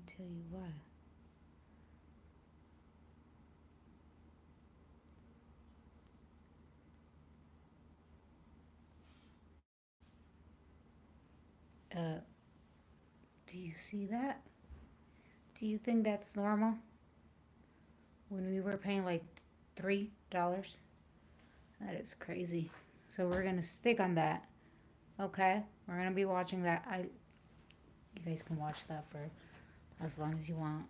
tell you why. Uh, do you see that? Do you think that's normal? When we were paying like $3? That is crazy. So we're gonna stick on that. Okay? We're gonna be watching that. You guys can watch that for as long as you want.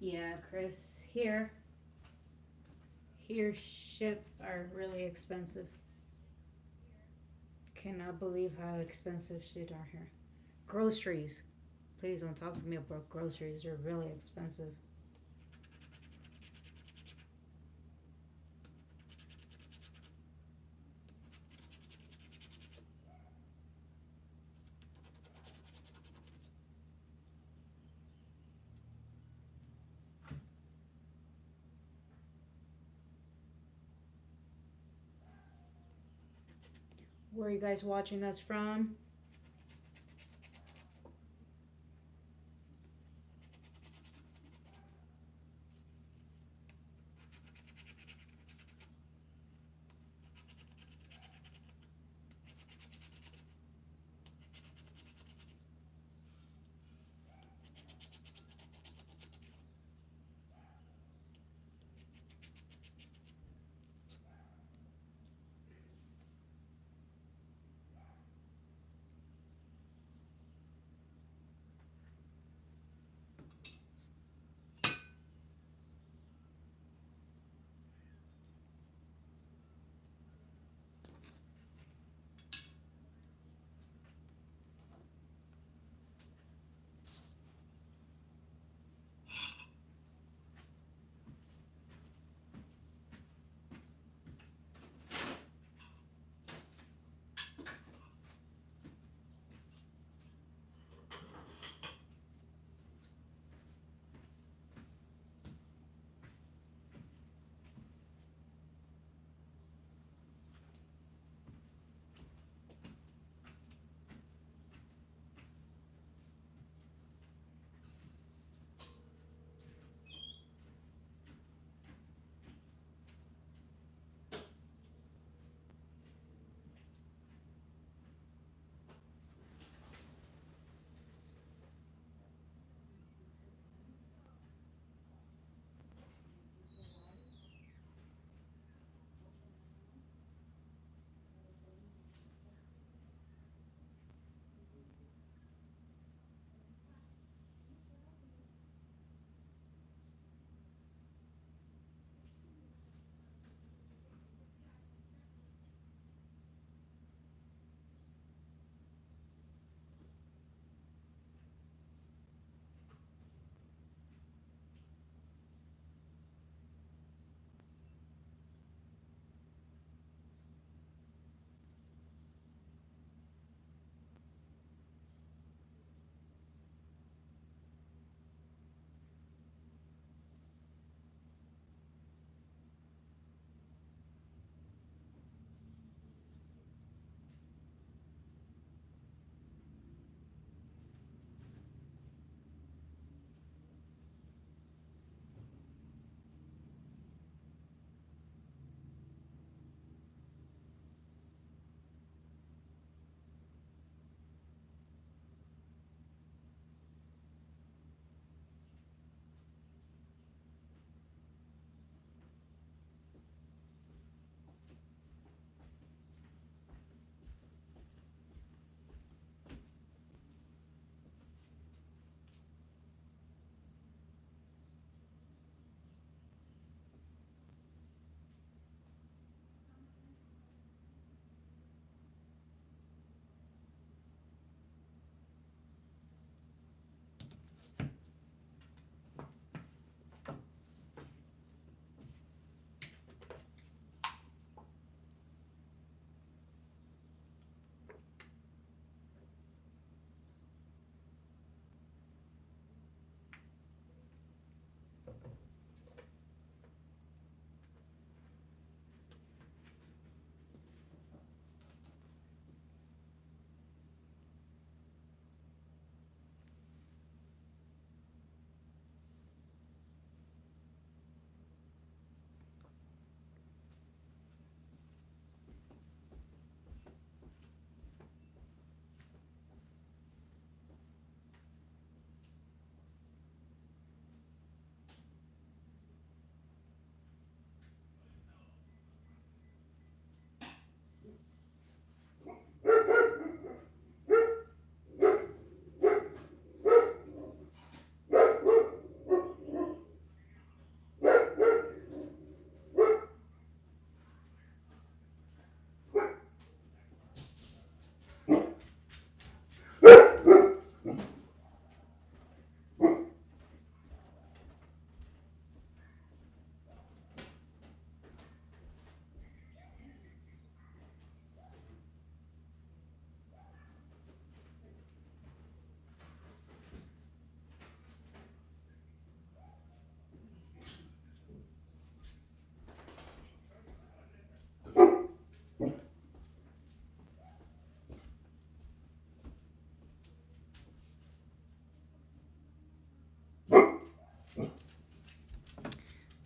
Yeah, Chris, here ship are really expensive. Cannot believe how expensive shit are here. Groceries. Please don't talk to me about groceries. They're really expensive. Where are you guys watching us from?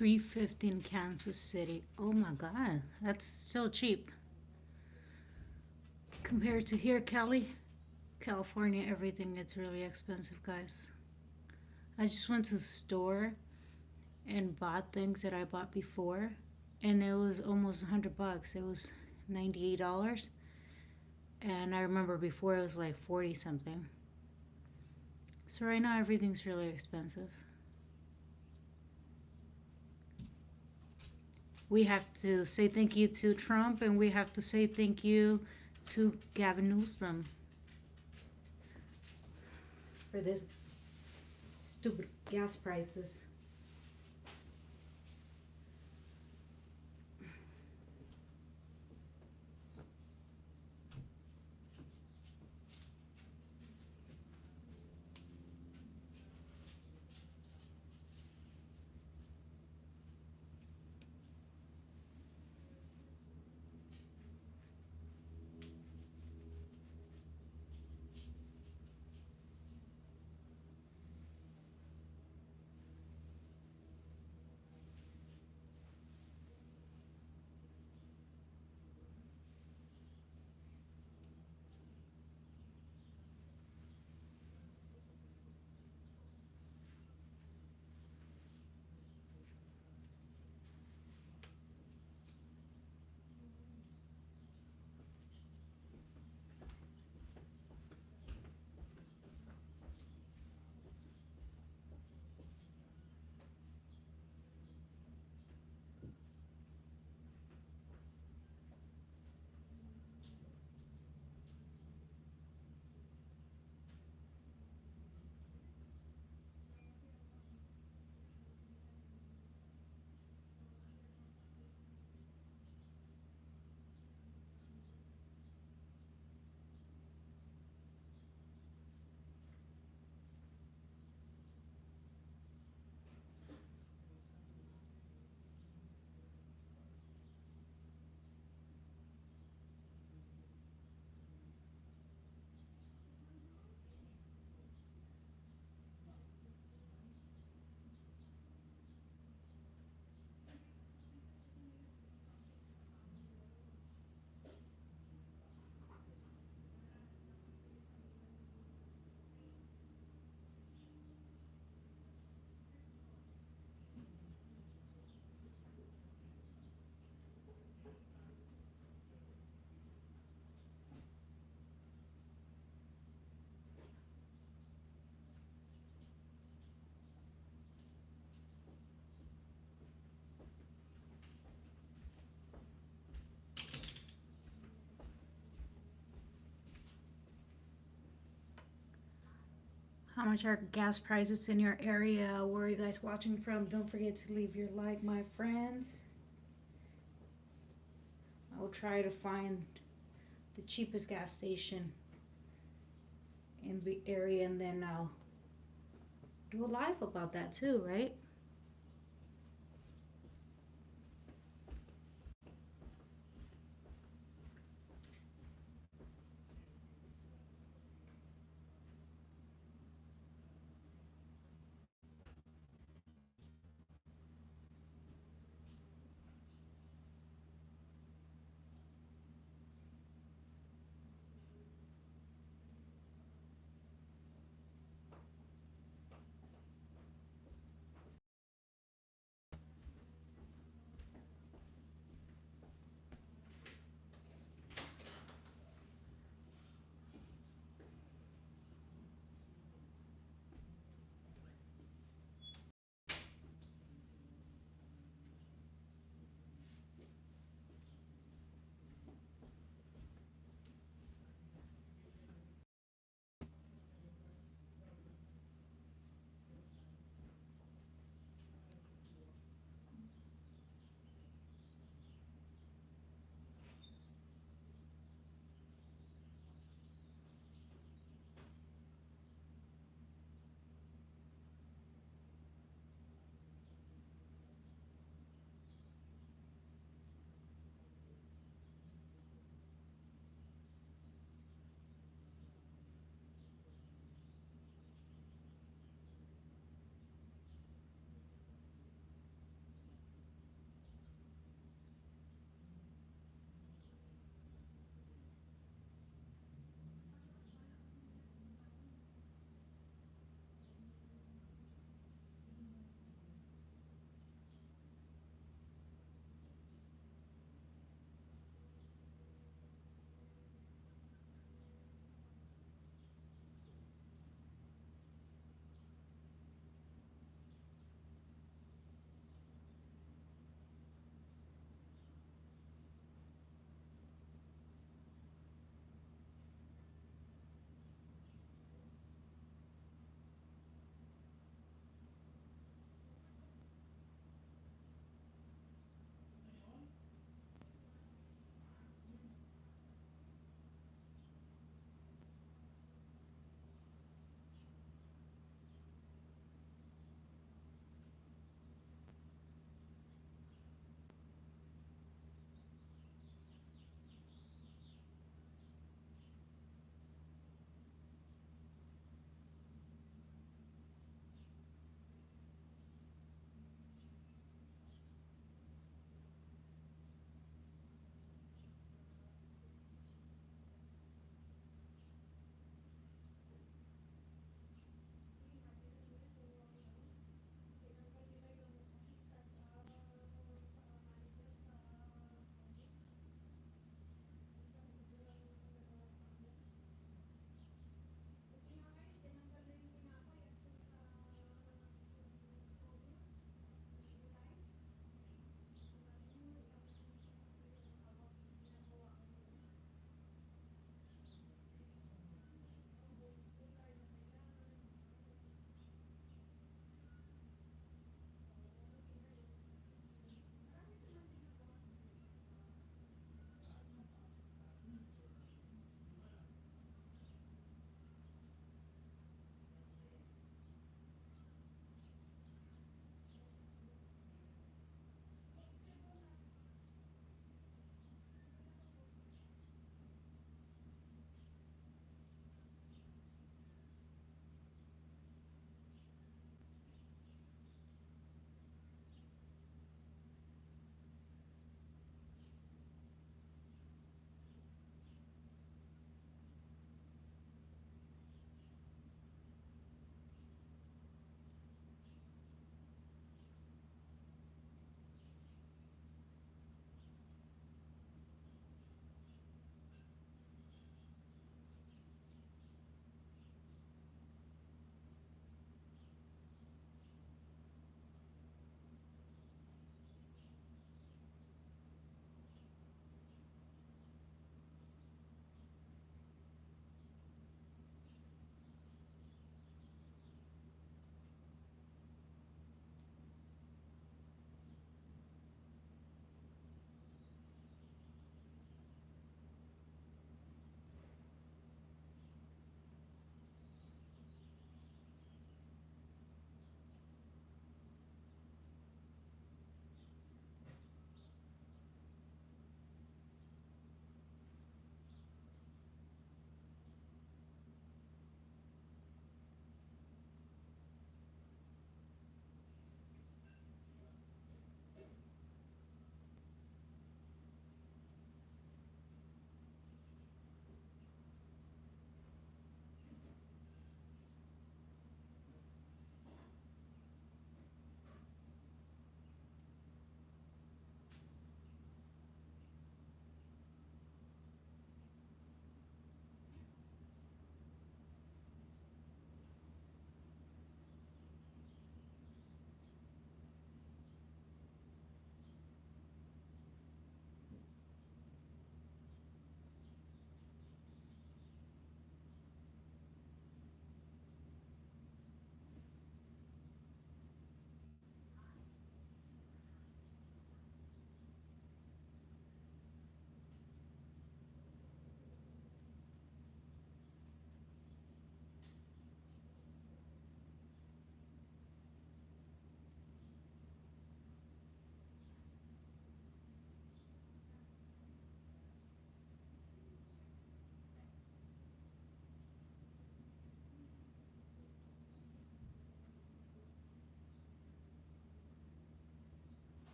$3.50 in Kansas City. Oh my God, that's still cheap compared to here, California. Everything gets really expensive, guys. I just went to the store and bought things that I bought before, and it was almost $100. It was $98, and I remember before it was like 40 something. So right now everything's really expensive. We have to say thank you to Trump, and we have to say thank you to Gavin Newsom for this stupid gas prices. How much are gas prices in your area? Where are you guys watching from? Don't forget to leave your like, my friends. I will try to find the cheapest gas station in the area, and then I'll do a live about that too, right?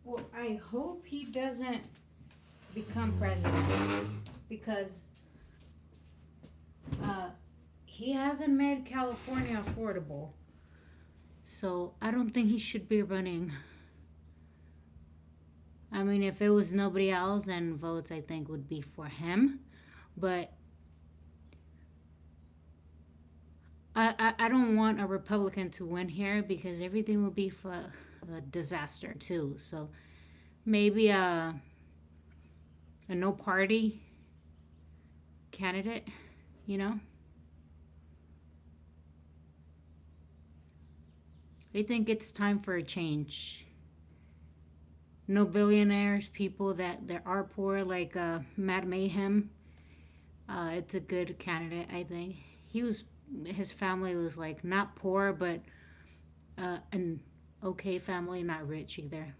Well, I hope he doesn't become president because uh, he hasn't made California affordable. So I don't think he should be running. I mean, if it was nobody else, then votes I think would be for him. But I don't want a Republican to win here because everything will be for a disaster too. So maybe a no party candidate, you know? I think it's time for a change. No billionaires, people that are poor, like Matt Mayhem. It's a good candidate, I think. He was his family was like not poor, but an okay family, not rich either.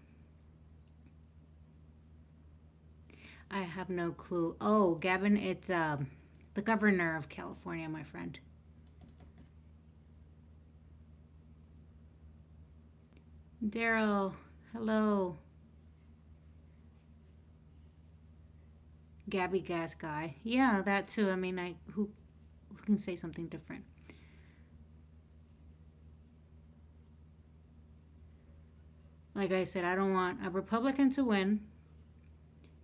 I have no clue. Oh, Gavin, it's the governor of California, my friend. Daryl, hello. Gabby Gas guy. Yeah, that too. I mean, I who can say something different? Like I said, I don't want a Republican to win.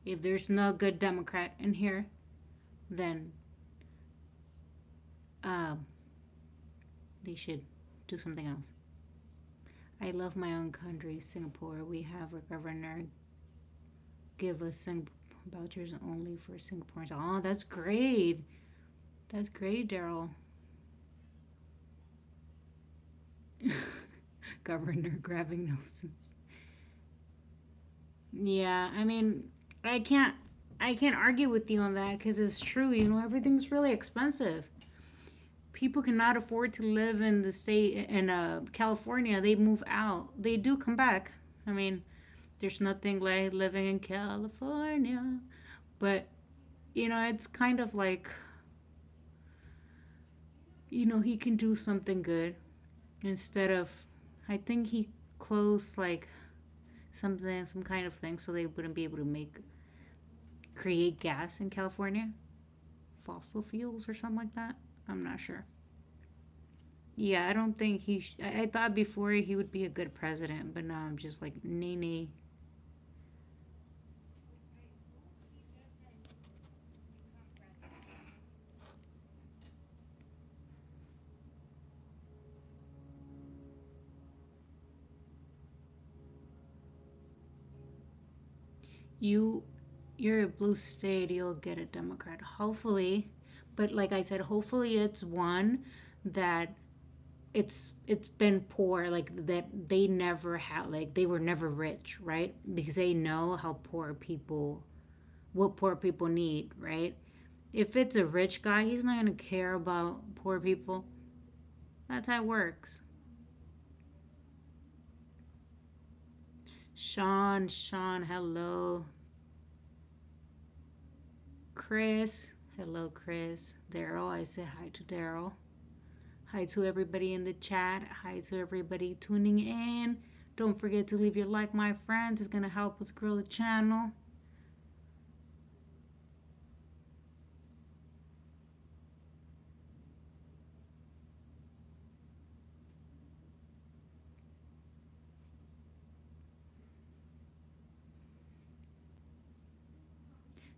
If there's no good Democrat in here, then uh, they should do something else. I love my own country, Singapore. We have a governor give us vouchers only for Singaporeans. Oh, that's great. That's great, Daryl. Governor grabbing noses. Yeah, I mean, I can't I can't argue with you on that because it's true. You know, everything's really expensive. People cannot afford to live in the state in California. They move out. They do come back. I mean, there's nothing like living in California, but you know, it's kind of like he can do something good instead of. I think he closed like some kind of thing so they wouldn't be able to create gas in California, fossil fuels or something like that. I'm not sure. Yeah, I don't think I thought before he would be a good president, but now I'm just like, nee, nee. You, you're a blue state, you'll get a Democrat, hopefully. But like I said, hopefully it's one that it's been poor, like that they never had, like they were never rich, right? Because they know how what poor people need, right? If it's a rich guy, he's not going to care about poor people. That's how it works. Sean, hello. Chris, hello, Chris. Daryl, I say hi to Daryl. Hi to everybody in the chat. Hi to everybody tuning in. Don't forget to leave your like, my friends. It's going to help us grow the channel.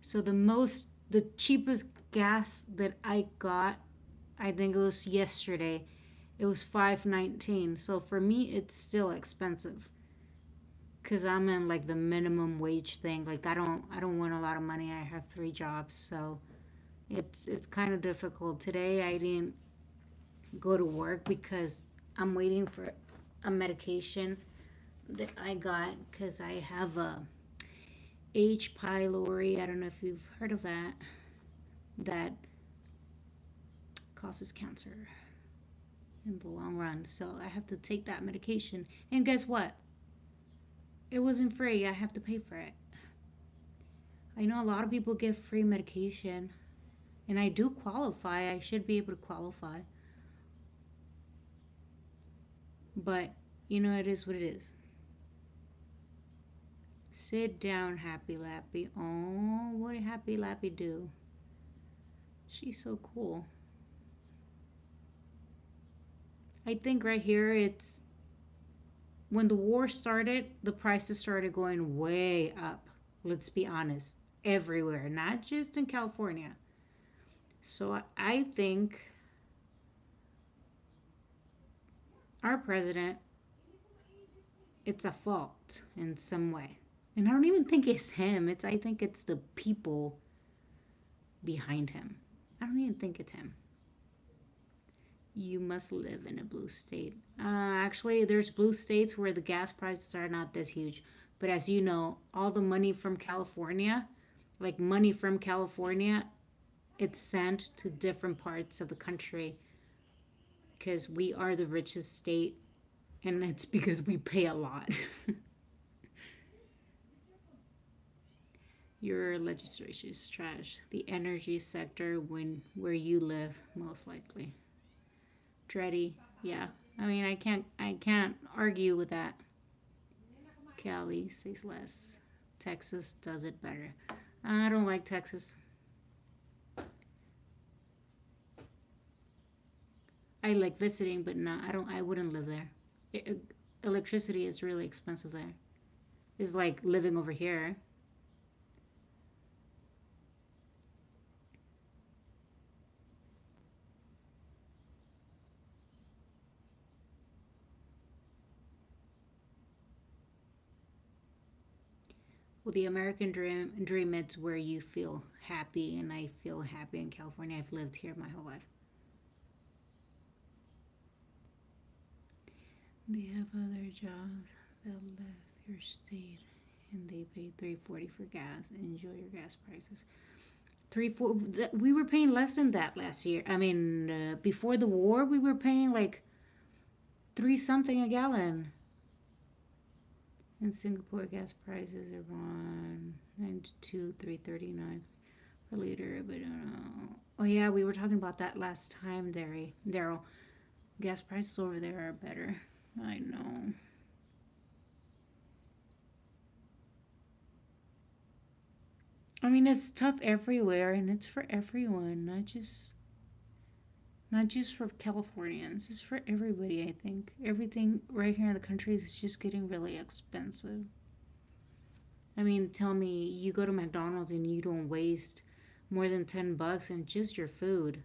So the cheapest gas that I got, I think it was yesterday. It was 5.19. So for me, it's still expensive because I'm in like the minimum wage thing. Like I don't want a lot of money. I have three jobs, so it's kind of difficult. Today I didn't go to work because I'm waiting for a medication that I got because I have a H. pylori. I don't know if you've heard of that. That causes cancer in the long run. So I have to take that medication. And guess what? It wasn't free. I have to pay for it. I know a lot of people get free medication, and I do qualify. I should be able to qualify. But, it is what it is. Sit down, Happy Lappy. Oh, what did Happy Lappy do? She's so cool. I think right here it's when the war started, the prices started going way up. Let's be honest. Everywhere, not just in California. So I think our president, it's a fault in some way. And I don't even think it's him. I think it's the people behind him. I don't even think it's him. You must live in a blue state. Actually, there's blue states where the gas prices are not this huge. But as you know, all the money from California, like money from California, it's sent to different parts of the country because we are the richest state, and it's because we pay a lot. Your legislation is trash. The energy sector, when where you live, most likely. Dreddy, yeah. I mean, I can't argue with that. Cali says less. Texas does it better. I don't like Texas. I like visiting, but no, I don't. I wouldn't live there. Electricity is really expensive there. It's like living over here. Well, the American dream, it's where you feel happy, and I feel happy in California. I've lived here my whole life. They have other jobs that left your state, and they pay 340 for gas. Enjoy your gas prices. 3 4. We were paying less than that last year. I mean, before the war, we were paying like three something a gallon. In Singapore, gas prices are on 92, 339 per liter. But oh yeah, we were talking about that last time, Daryl. Gas prices over there are better. I know. I mean, it's tough everywhere, and it's for everyone, not just for Californians. It's for everybody. I think everything right here in the country is just getting really expensive. I mean, tell me, you go to McDonald's and you don't waste more than $10 in just your food.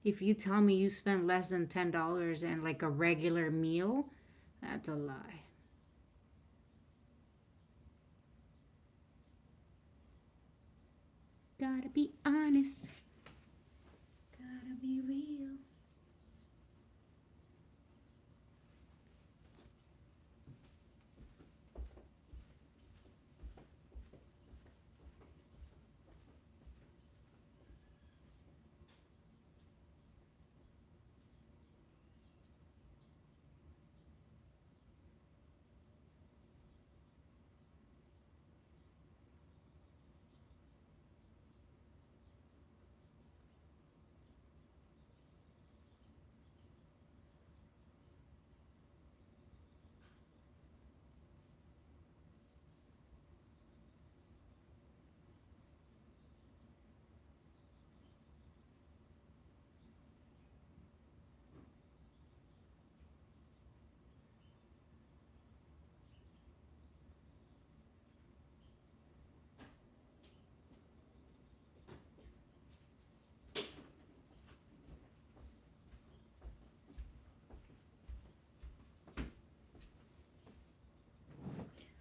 If you tell me you spend less than $10 in like a regular meal, that's a lie. Gotta be honest. Gotta be real.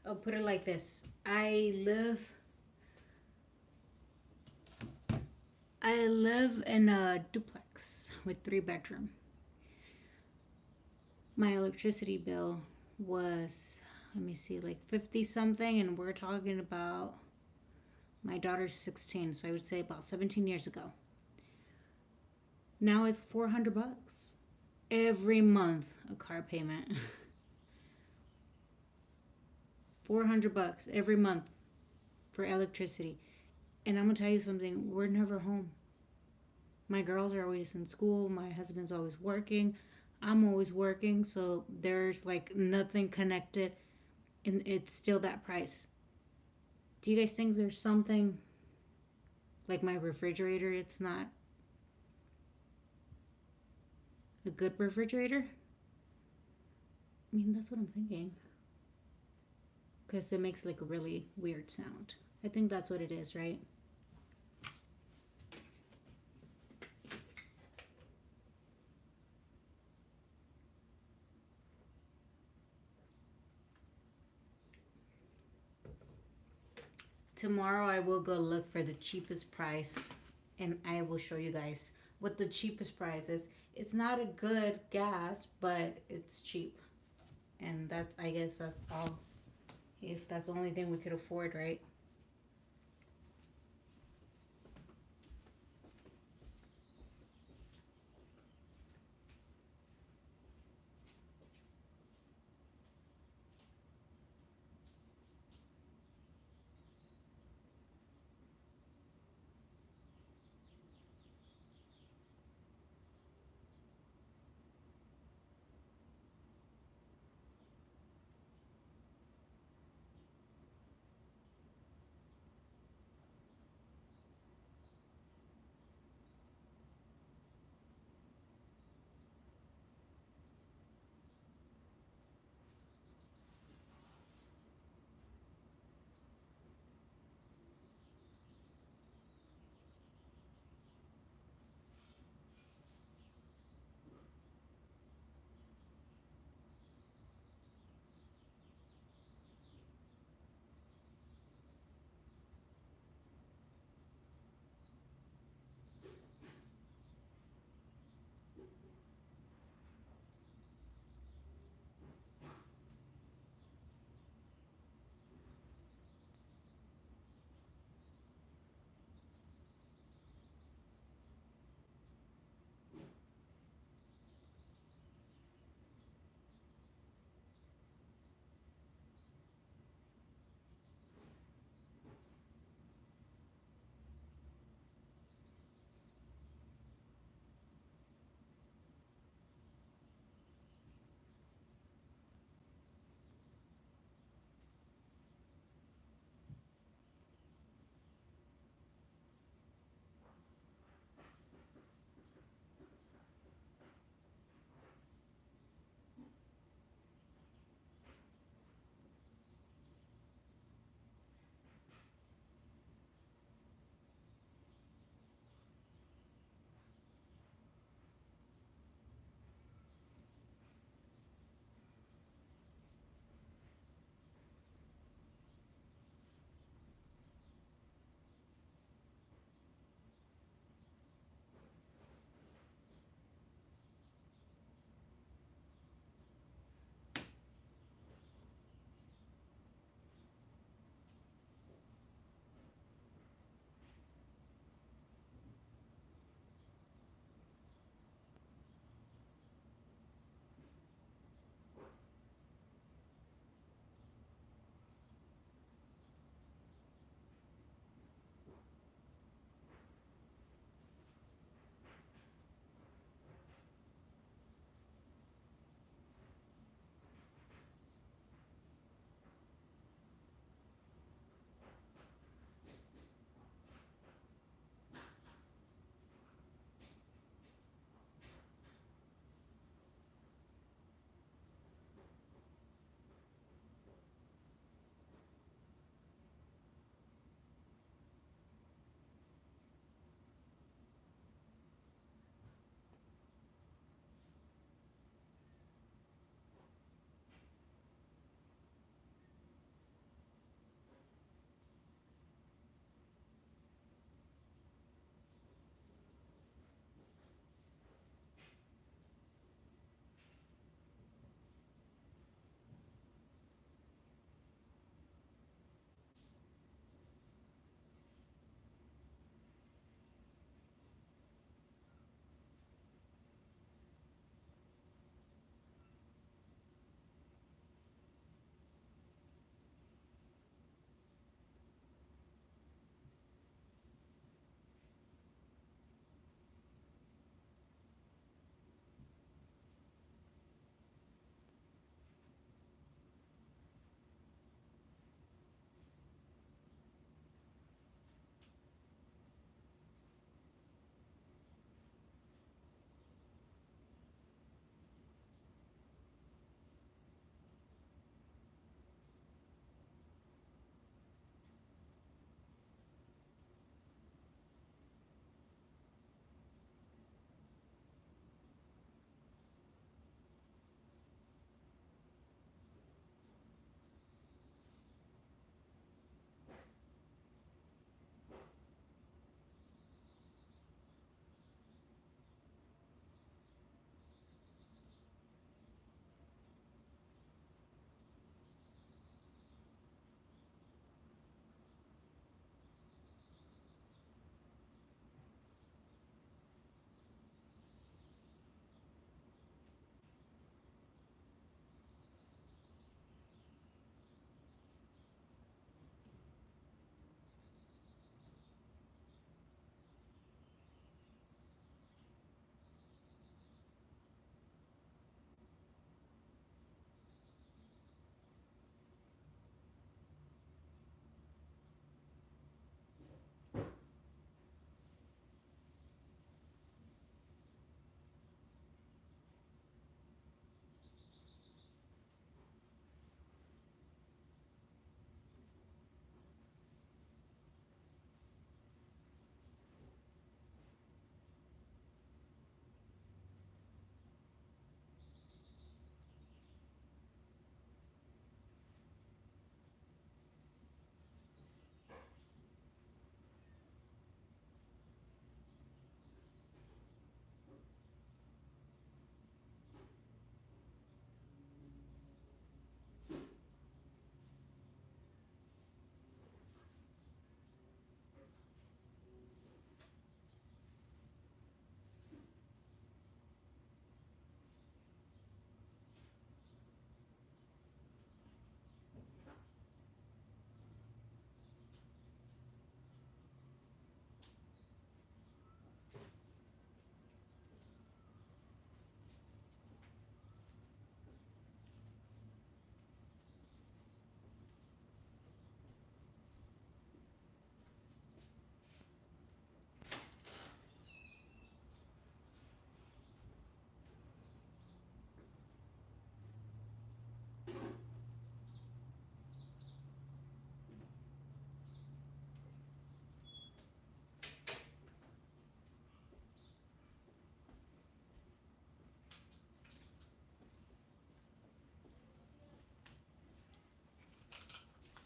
I'll put it like this. I live in a duplex with 3 bedroom. My electricity bill was, let me see, like 50 something, and we're talking about my daughter's 16, so I would say about 17 years ago. Now it's $400 every month, a car payment. $400 every month for electricity. And I'm gonna tell you something, we're never home. My girls are always in school, my husband's always working, I'm always working, so there's like nothing connected. and it's still that price. Do you guys think there's something like my refrigerator? It's not a good refrigerator? I mean, that's what I'm thinking. Because it makes like a really weird sound. I think that's what it is, right? Tomorrow I will go look for the cheapest price and I will show you guys what the cheapest price is. It's not a good gas, but it's cheap. And that's, I guess that's all. If that's the only thing we could afford, right?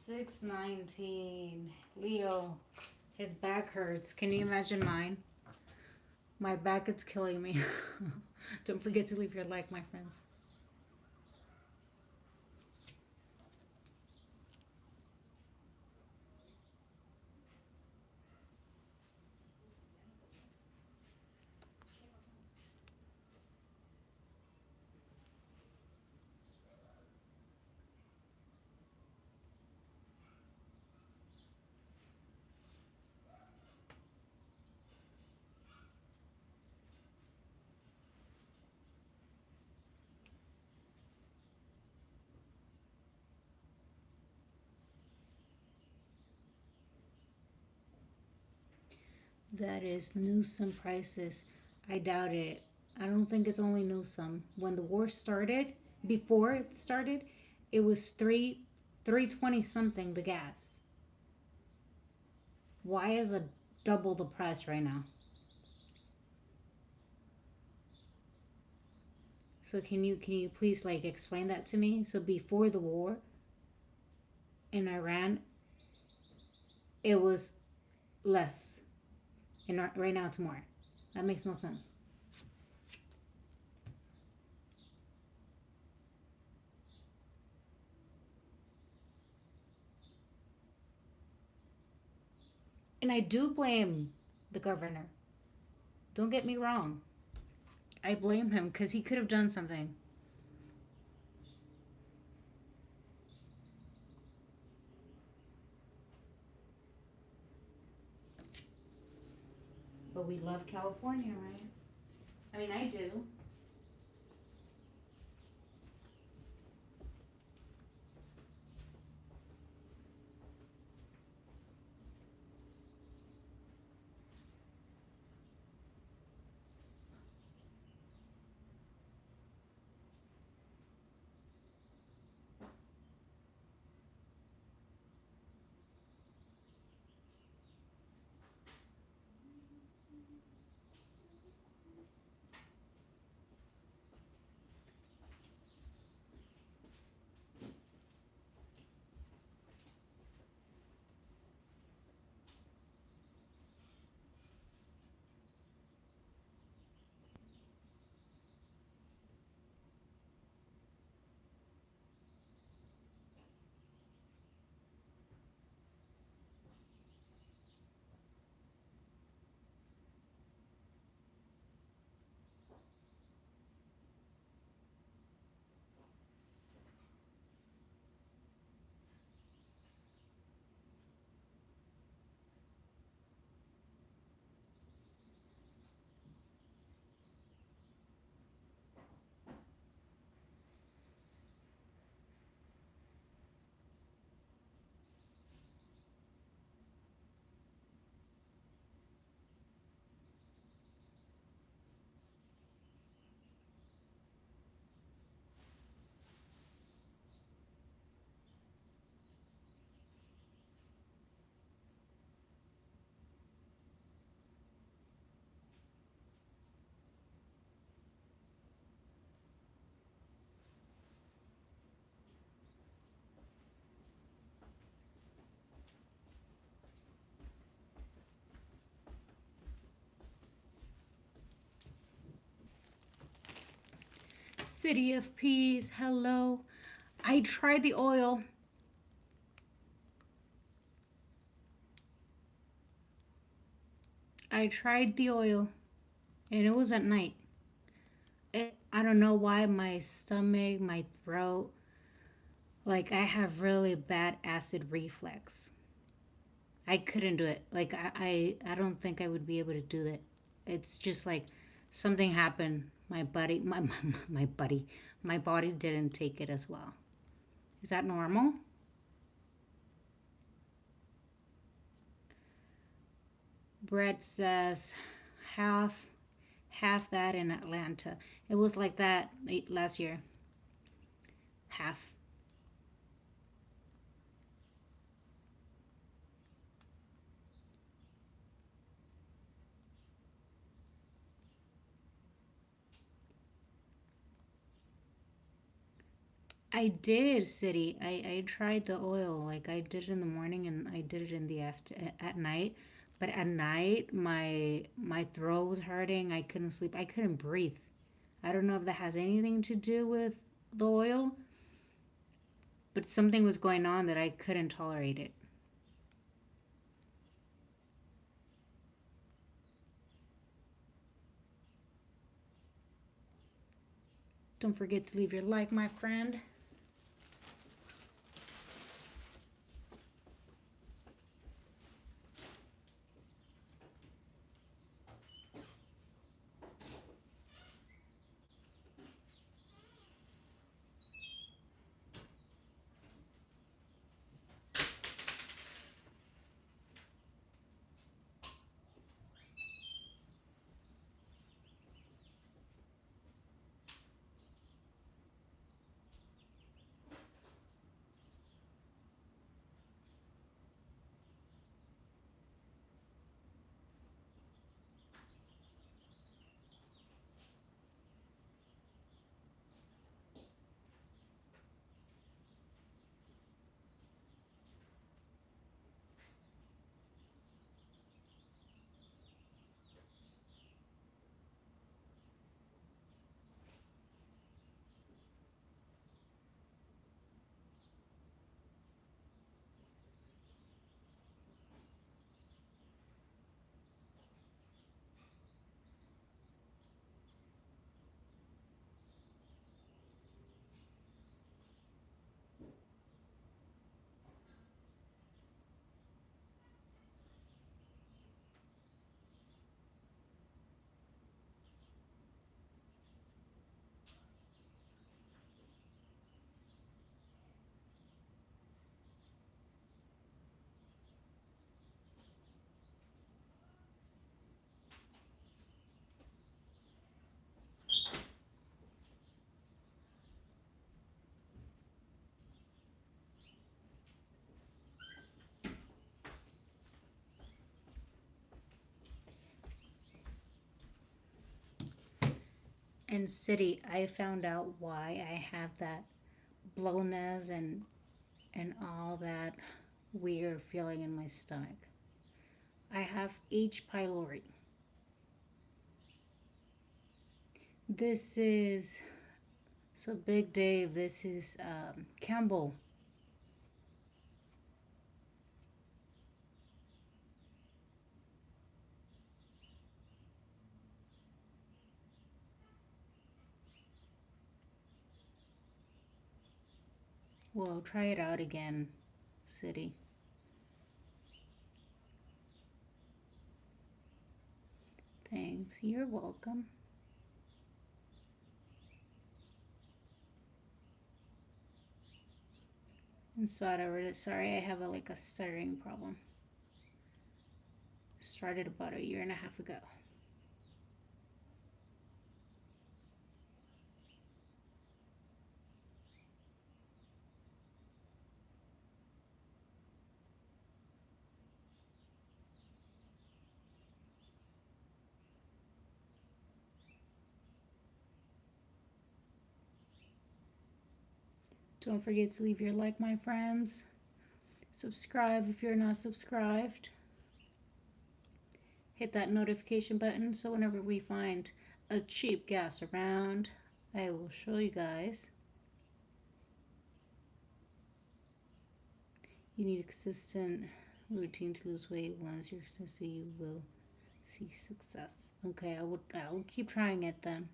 619. Leo, his back hurts. Can you imagine mine? My back is killing me. Don't forget to leave your like, my friends. That is Newsom prices. I doubt it. I don't think it's only Newsom. When the war started, before it started, it was 320 something the gas. Why is it double the price right now? So can you please like explain that to me? So before the war in Iran, it was less, and right now it's more. That makes no sense. And I do blame the governor. Don't get me wrong. I blame him because he could have done something. But we love California, right? I mean, I do. City of Peace. Hello. I tried the oil. I tried the oil, and it was at night. I don't know why my stomach, my throat, like I have really bad acid reflux. I couldn't do it. Like I don't think I would be able to do that. It's just like something happened. My body, my buddy, my body didn't take it as well. Is that normal? Brett says half half that in Atlanta. It was like that last year. Half. I did, City. I tried the oil. Like I did it in the morning and I did it in the after at night. But at night, my throat was hurting. I couldn't sleep. I couldn't breathe. I don't know if that has anything to do with the oil, but something was going on that I couldn't tolerate it. Don't forget to leave your like, my friend. And City, I found out why I have that blowness and all that weird feeling in my stomach. I have H. pylori. This is so Big Dave. This is Campbell. Well, try it out again, City. Thanks. You're welcome. And sorry, I have like a stuttering problem. Started about a year and a half ago. Don't forget to leave your like, my friends. Subscribe if you're not subscribed. Hit that notification button so whenever we find a cheap gas around, I will show you guys. You need a consistent routine to lose weight. Once you're consistent, you will see success. Okay, I will keep trying it then.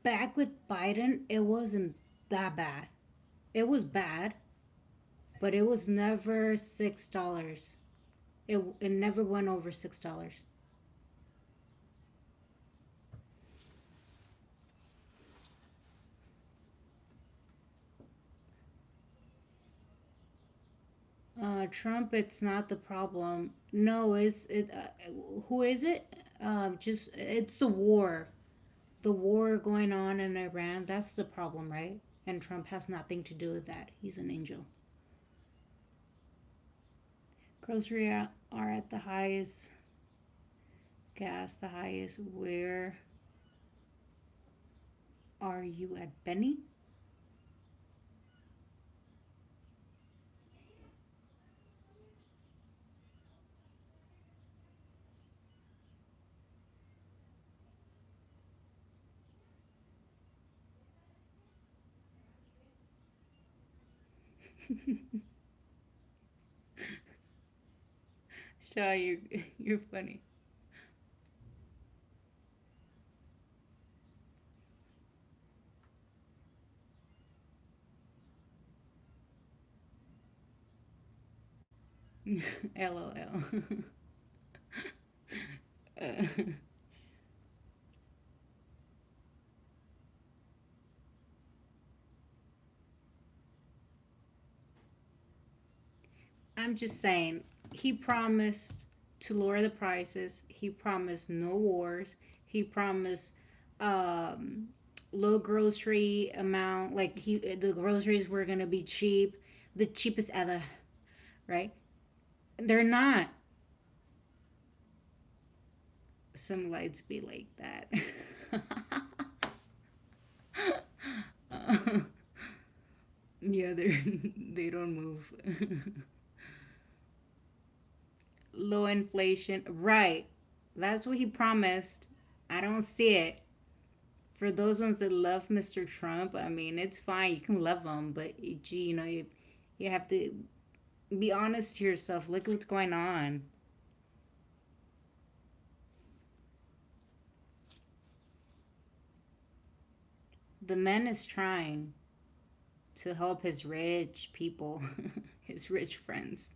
Back with Biden, it wasn't that bad. It was bad, but it was never $6. It never went over $6. Trump, it's not the problem. No, it's it. Who is it? Just it's the war going on in Iran. That's the problem, right? And Trump has nothing to do with that. He's an angel. Grocery are at the highest. Gas the highest. Where are you at, Benny? Shaw, you're funny. LOL. uh, I'm just saying, he promised to lower the prices. He promised no wars. He promised um, low grocery amount. Like the groceries were gonna be cheap, the cheapest ever, right? They're not. Some lights be like that. Yeah, they don't move. Low inflation, right? That's what he promised. I don't see it. For those ones that love Mr. Trump, I mean, it's fine. You can love him, but gee, you have to be honest to yourself. Look what's going on. The man is trying to help his rich people, his rich friends.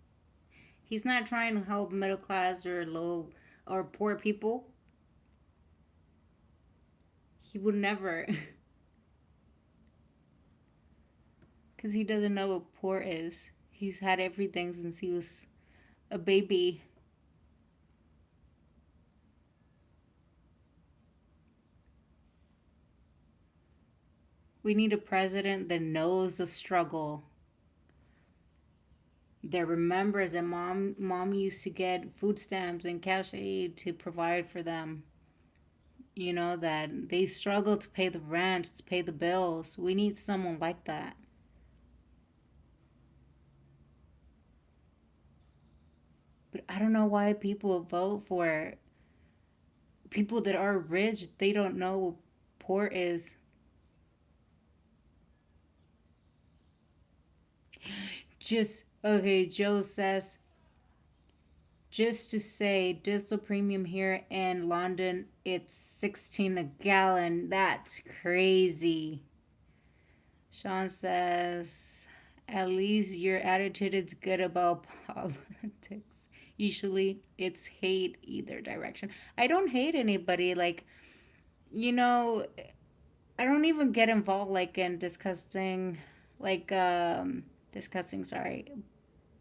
He's not trying to help middle class or low or poor people. He would never, because he doesn't know what poor is. He's had everything since he was a baby. We need a president that knows the struggle, that remembers that mom used to get food stamps and cash aid to provide for them. That they struggle to pay the rent, to pay the bills. We need someone like that. But I don't know why people vote for people that are rich. They don't know what poor is. Just okay, Joe says, just to say diesel premium here in London, it's 16 a gallon. That's crazy. Sean says, at least your attitude is good about politics. Usually it's hate either direction. I don't hate anybody. Like, you know, I don't even get involved like in like, discussing, sorry,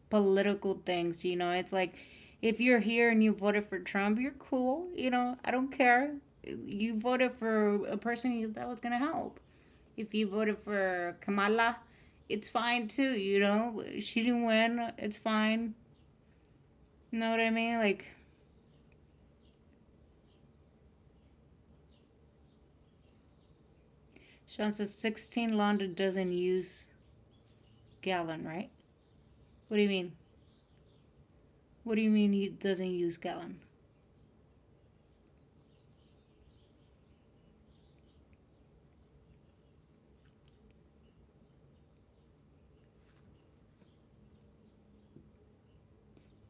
political things. It's like if you're here and you voted for Trump, you're cool. I don't care. You voted for a person that was going to help. If you voted for Kamala, it's fine too. She didn't win. It's fine. You know what I mean? Like, Sean says 16 London doesn't use gallon, right? What do you mean? What do you mean he doesn't use gallon?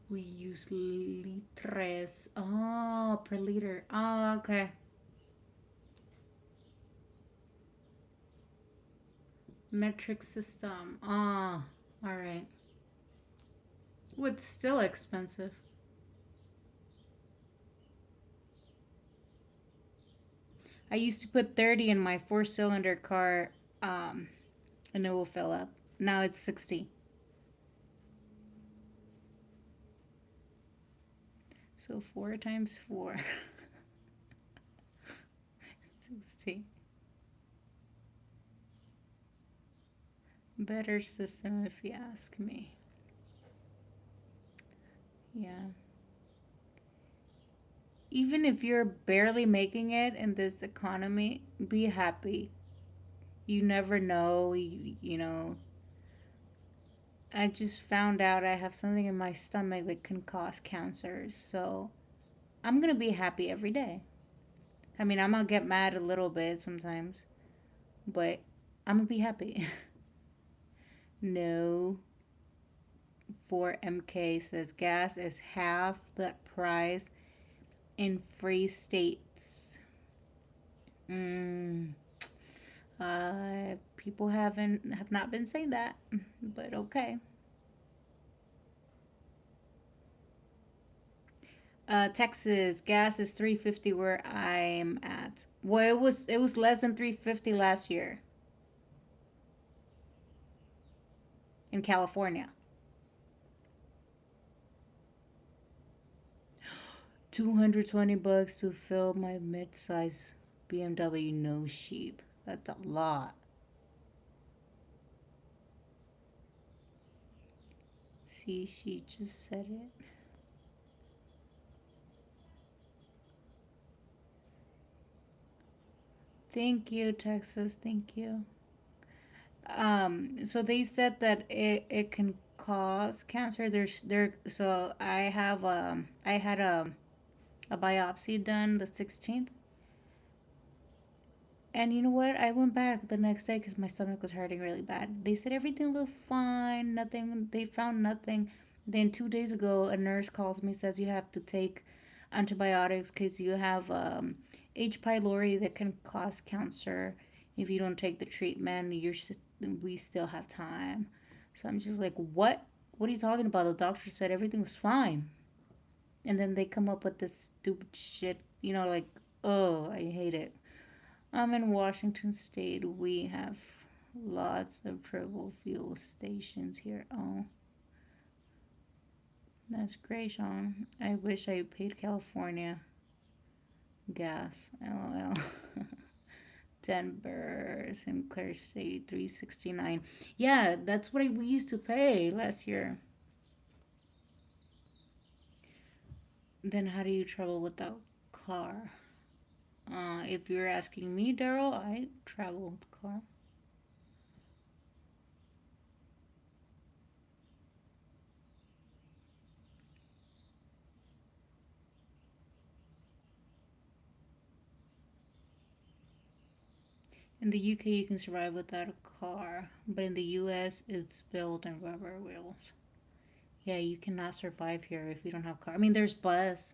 We use litres. Oh, per liter. Oh, okay. Metric system. Ah, all right. What's still expensive? I used to put 30 in my four-cylinder car, um, and it will fill up. Now it's 60. So 4 times 4. 60. Better system if you ask me. Yeah. Even if you're barely making it in this economy, be happy. You never know, you know. I just found out I have something in my stomach that can cause cancer. So I'm going to be happy every day. I mean, I'm going to get mad a little bit sometimes, but I'm going to be happy. No. 4MK says gas is half that price in free states. Mm, people have not been saying that, but okay. Texas gas is 350 where I'm at. Well, it was less than 350 last year in California. 220 bucks to fill my mid-size BMW. No sheep. That's a lot. See, she just said it. Thank you, Texas. Thank you. So they said that it can cause cancer. So I had a biopsy done the 16th. And you know what? I went back the next day because my stomach was hurting really bad. They said everything looked fine, nothing. They found nothing. Then 2 days ago, a nurse calls me, says you have to take antibiotics because you have H. pylori that can cause cancer. If you don't take the treatment, we still have time. So I'm just like, what? What are you talking about? The doctor said everything was fine, and then they come up with this stupid shit. Like, oh, I hate it. I'm in Washington State. We have lots of Provo fuel stations here. Oh, that's great, Sean. I wish I paid California gas. LOL. Denver, Sinclair State, 369. Yeah, that's what we used to pay last year. Then how do you travel without car? If you're asking me, Daryl, I travel with car. In the UK, you can survive without a car, but in the US, it's built in rubber wheels. Yeah, you cannot survive here if you don't have a car. I mean, there's bus.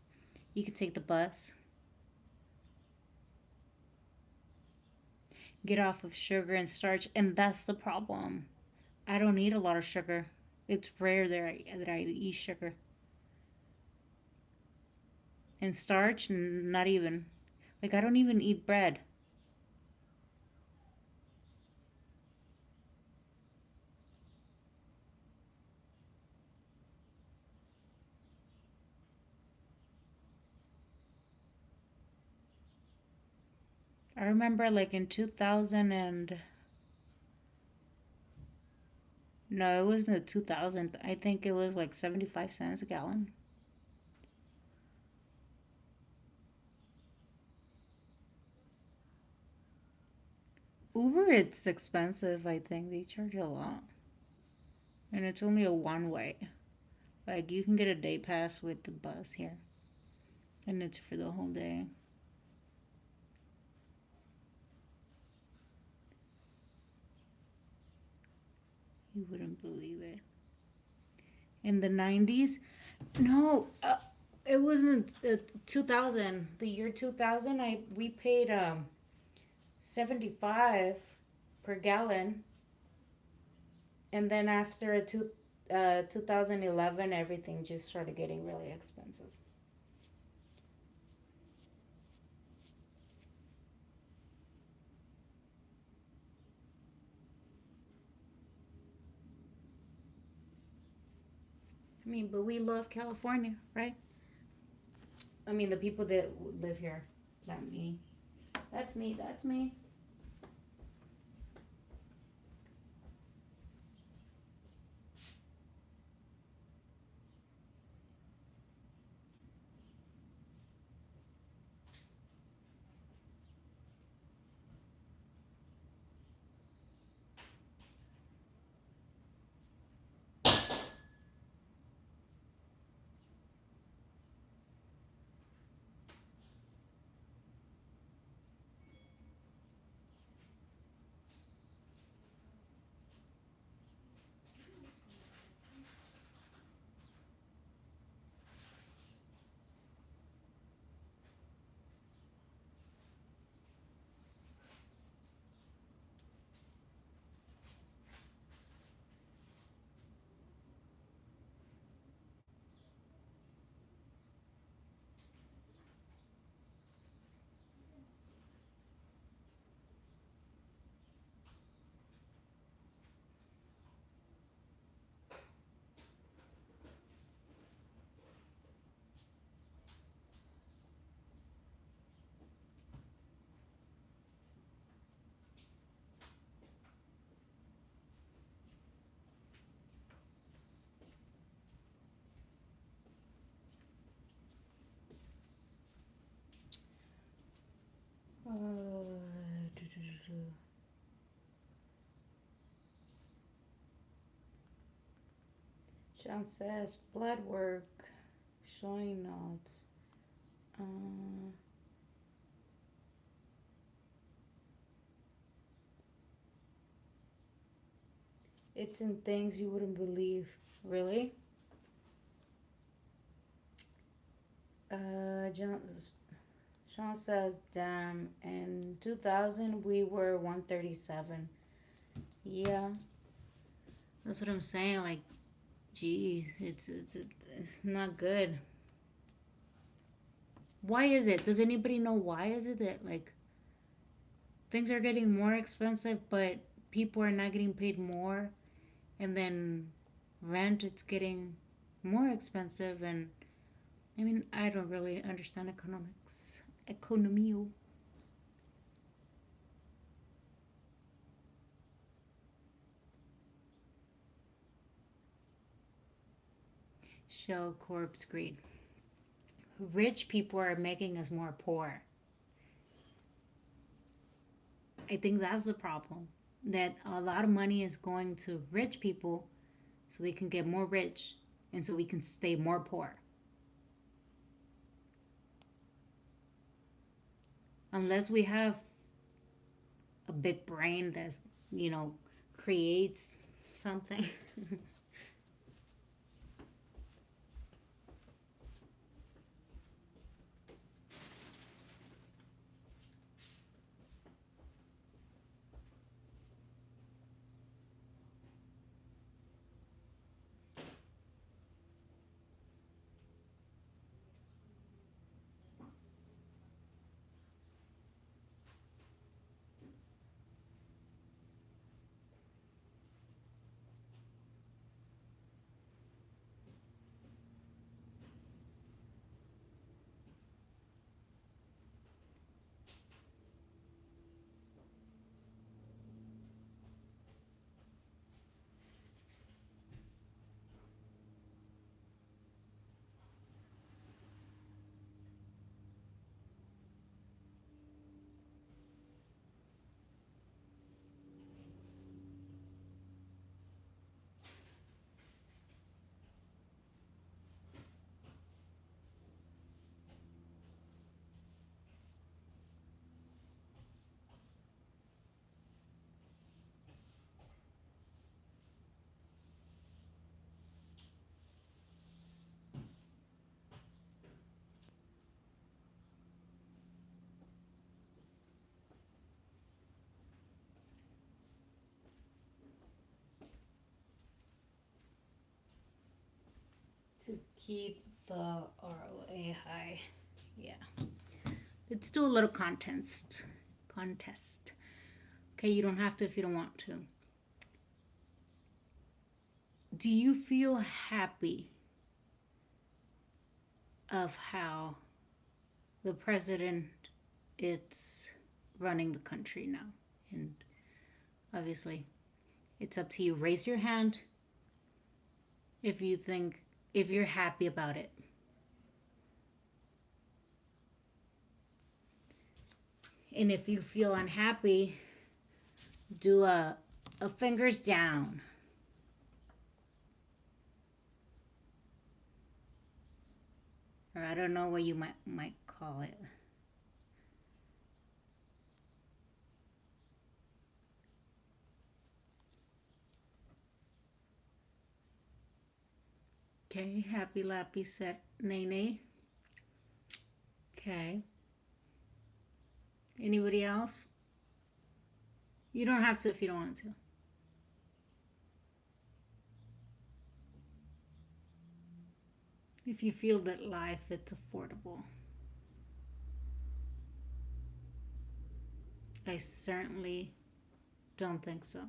You can take the bus. Get off of sugar and starch, and that's the problem. I don't eat a lot of sugar. It's rare that I eat sugar. And starch, not even. Like, I don't even eat bread. I remember, like, in 2000 and... No, it wasn't the 2000. I think it was like 75 cents a gallon. Uber, it's expensive, I think. They charge a lot. And it's only a one way. Like, you can get a day pass with the bus here. And it's for the whole day. You wouldn't believe it. In the 90s? No, it wasn't 2000. The year 2000, we paid 75 per gallon. And then after 2011, everything just started getting really expensive. I mean, but we love California, right? I mean, the people that live here. Not me. That's me. That's me. Do, do, do, do. Sean says blood work showing notes. Uh, it's in things you wouldn't believe. Really? John, Sean says, damn, in 2000 we were 137. Yeah, that's what I'm saying. Like, gee, it's not good. Why is it? Does anybody know why is it that like things are getting more expensive, but people are not getting paid more, and then rent it's getting more expensive, and I mean I don't really understand economics. Economio. Shell Corp's greed. Rich people are making us more poor. I think that's the problem. That a lot of money is going to rich people so they can get more rich and so we can stay more poor. Unless we have a big brain that, you know, creates something. to keep the ROA high. Yeah. Let's do a little contest. Contest. Okay, you don't have to if you don't want to. Do you feel happy of how the president is running the country now? And obviously, it's up to you. Raise your hand if you're happy about it. And if you feel unhappy, do a fingers down. Or I don't know what you might call it. Okay, happy lappy set nay. Okay. Anybody else? You don't have to if you don't want to. If you feel that life it's affordable. I certainly don't think so.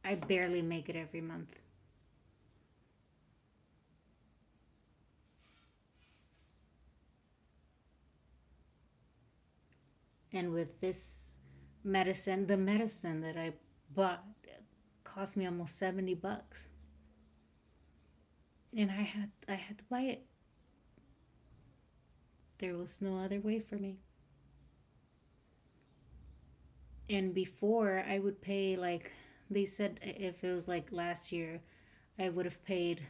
I barely make it every month. And with this medicine, the medicine that I bought cost me almost $70. And I had to buy it. There was no other way for me. And before I would pay, like they said, if it was like last year, I would have paid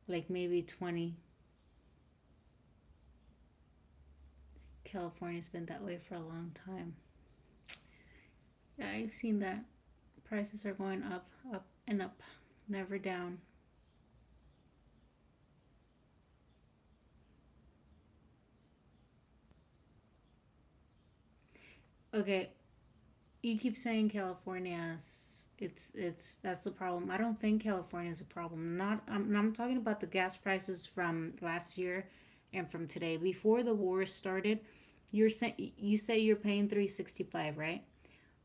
like maybe 20. California's been that way for a long time. Yeah, I've seen that prices are going up and up, never down. Okay, you keep saying California's it's that's the problem. I don't think California is a problem. Not I'm talking about the gas prices from last year and from today. Before the war started, you say you're paying 365, right?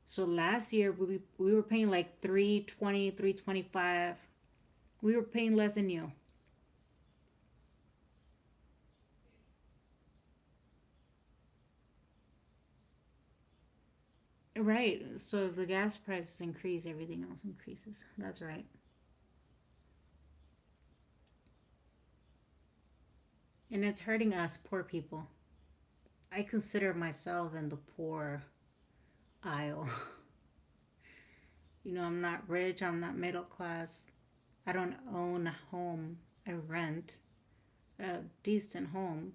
So last year we were paying like 320, 325. We were paying less than you. Right. So if the gas prices increase, everything else increases. That's right. And it's hurting us poor people. I consider myself in the poor aisle. I'm not rich, I'm not middle class. I don't own a home. I rent a decent home.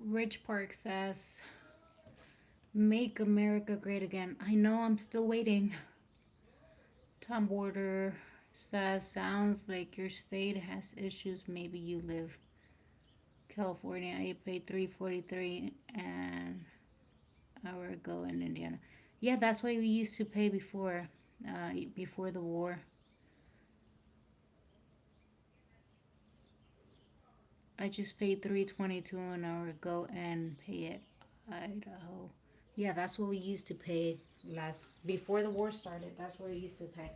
Rich Park says, "Make America Great Again." I know, I'm still waiting. Tom Border says, "Sounds like your state has issues. Maybe you live California. I paid $3.43 an hour ago in Indiana." Yeah, that's what we used to pay before the war. I just paid $3.22 an hour ago and pay it Idaho. Yeah, that's what we used to pay last before the war started. That's what we used to pay.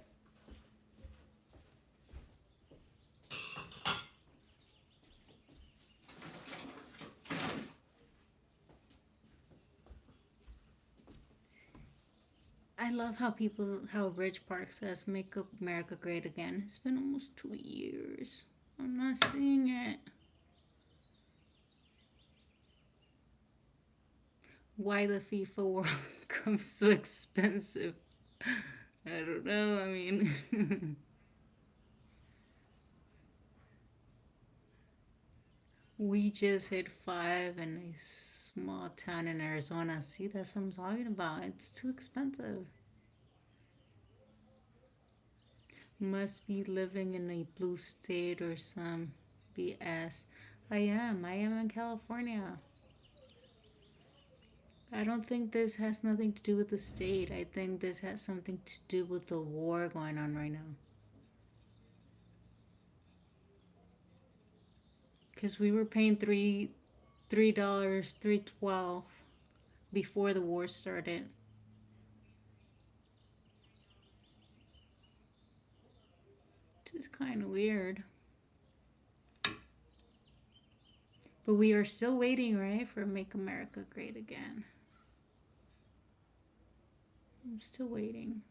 I love how Rich Park says, "Make America Great Again." It's been almost 2 years. I'm not seeing it. Why the FIFA World Cup so expensive? I don't know. I mean, we just hit five in a small town in Arizona. See, that's what I'm talking about. It's too expensive. Must be living in a blue state or some BS. I am. I am in California. I don't think this has nothing to do with the state. I think this has something to do with the war going on right now. Because we were paying $3, $3.12 before the war started. Just kind of weird. But we are still waiting, right, for Make America Great Again. I'm still waiting.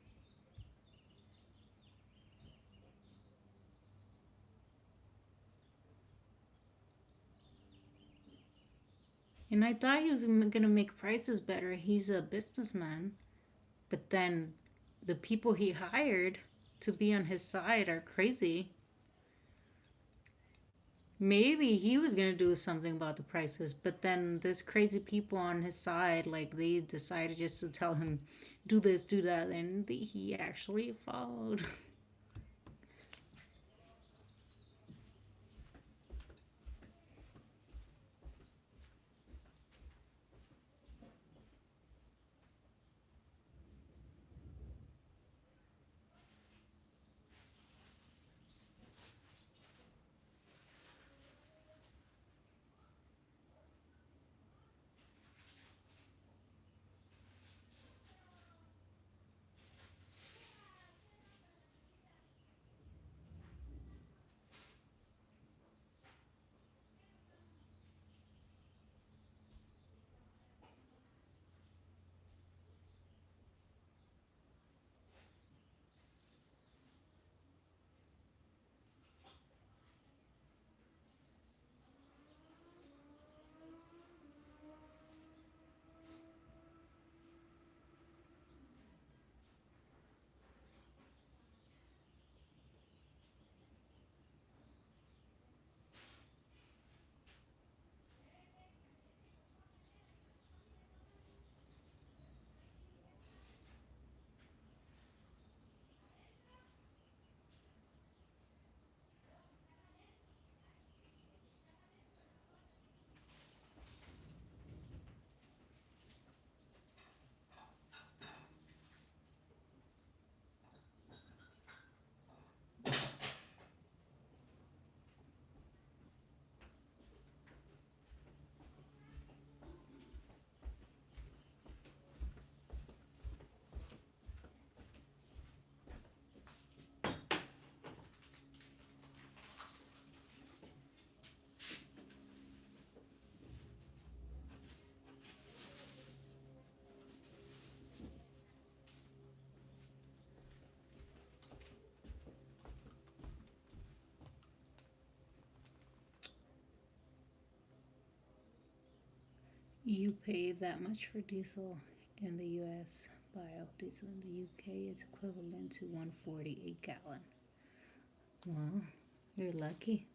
And I thought he was going to make prices better. He's a businessman. But then the people he hired to be on his side are crazy. Maybe he was going to do something about the prices, but then this crazy people on his side, like, they decided just to tell him, do this, do that, and he actually followed. You pay that much for diesel in the US. Biodiesel in the UK is equivalent to 140 a gallon. Well, you're lucky.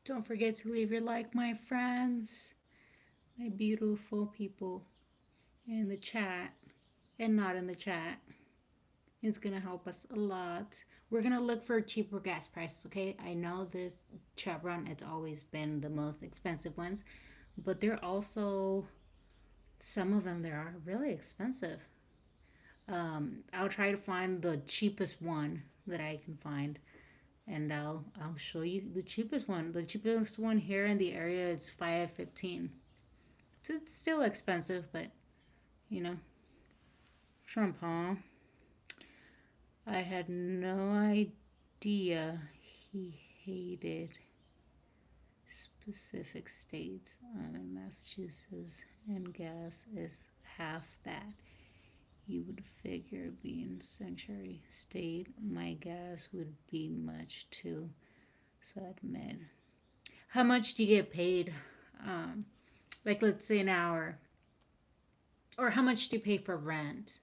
Don't forget to leave your like, my friends, my beautiful people in the chat and not in the chat. It's gonna help us a lot. We're gonna look for cheaper gas prices, okay? I know this Chevron, it's always been the most expensive ones, but they're also, some of them there are really expensive. I'll try to find the cheapest one that I can find, and I'll show you the cheapest one. The cheapest one here in the area, it's 5.15. So it's still expensive, but you know, Trump, huh? I had no idea he hated specific states. I'm in Massachusetts, and gas is half that. You would figure being sanctuary state, my gas would be much too. So I admit. How much do you get paid? Um, like let's say an hour, or how much do you pay for rent?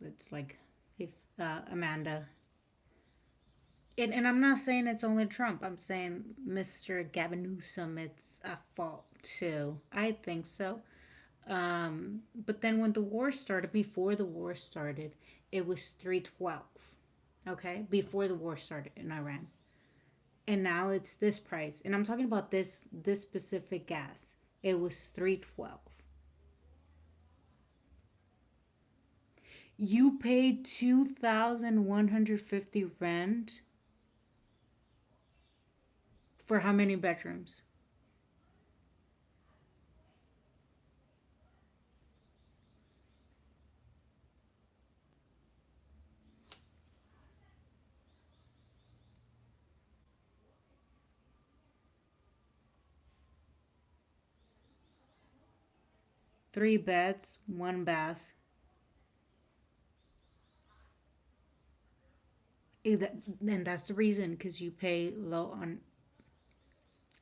It's like if Amanda. And I'm not saying it's only Trump. I'm saying Mr. Gavin Newsom, it's a fault too. I think so. But then when the war started, before the war started, it was 312. Okay, before the war started in Iran, and now it's this price. And I'm talking about this specific gas. It was 312. You paid 2,150 rent for how many bedrooms? Three beds, one bath. And that's the reason, because you pay low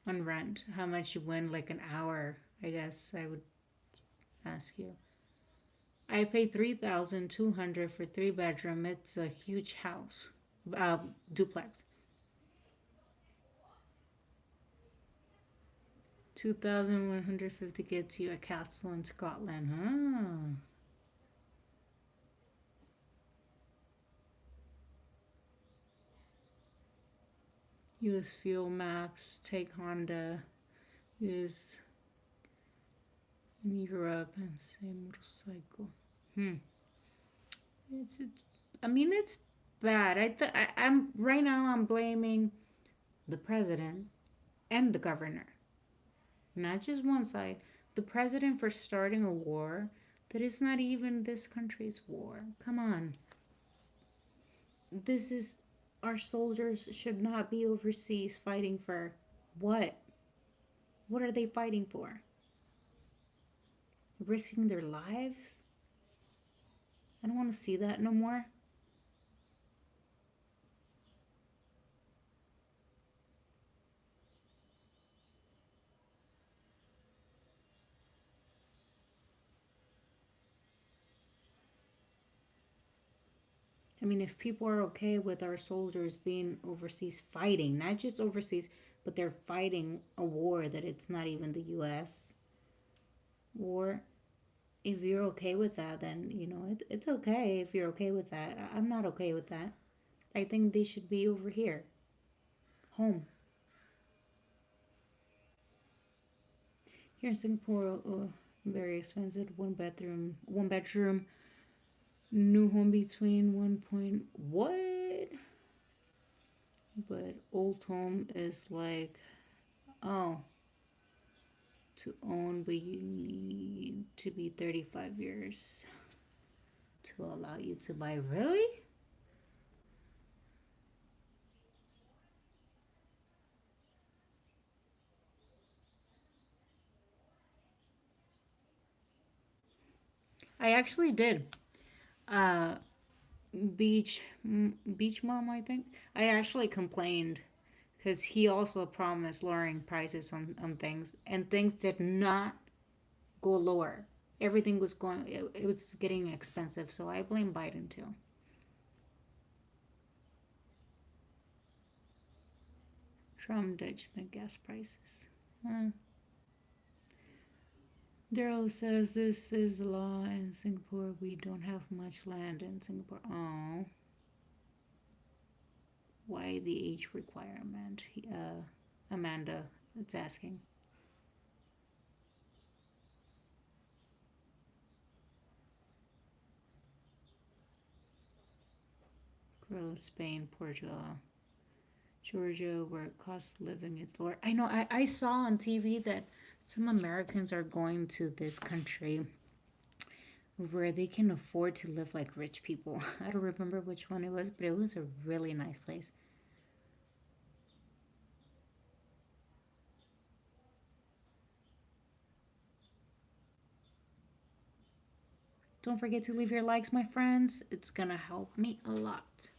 on rent. How much you win, like an hour, I guess I would ask you. I paid 3,200 for 3 bedroom. It's a huge house, duplex. 2,150 gets you a castle in Scotland, huh? Use fuel maps, take Honda, use in Europe, and say motorcycle. It's I mean, it's bad. I'm right now, I'm blaming the president and the governor, not just one side. The president for starting a war that is not even this country's war. Come on. This is, our soldiers should not be overseas fighting for what? What are they fighting for? Risking their lives? I don't want to see that no more. I mean, if people are okay with our soldiers being overseas fighting, not just overseas, but they're fighting a war that it's not even the US war, if you're okay with that, then, it's okay if you're okay with that. I'm not okay with that. I think they should be over here, home. Here in Singapore, very expensive. One bedroom, new home between 1 point what? But old home is like, oh, to own, but you need to be 35 years to allow you to buy. Really? I actually did. Uh, beach mom, I think. I actually complained because he also promised lowering prices on things, and things did not go lower. Everything was going. It was getting expensive, so I blame Biden too. Trump judgment gas prices. Uh, Daryl says this is law in Singapore. We don't have much land in Singapore. Oh. Why the age requirement? Amanda, it's asking. Growth, Spain, Portugal, Georgia, where cost of living is lower. I know, I saw on TV that some Americans are going to this country where they can afford to live like rich people. I don't remember which one it was, but it was a really nice place. Don't forget to leave your likes, my friends. It's gonna help me a lot.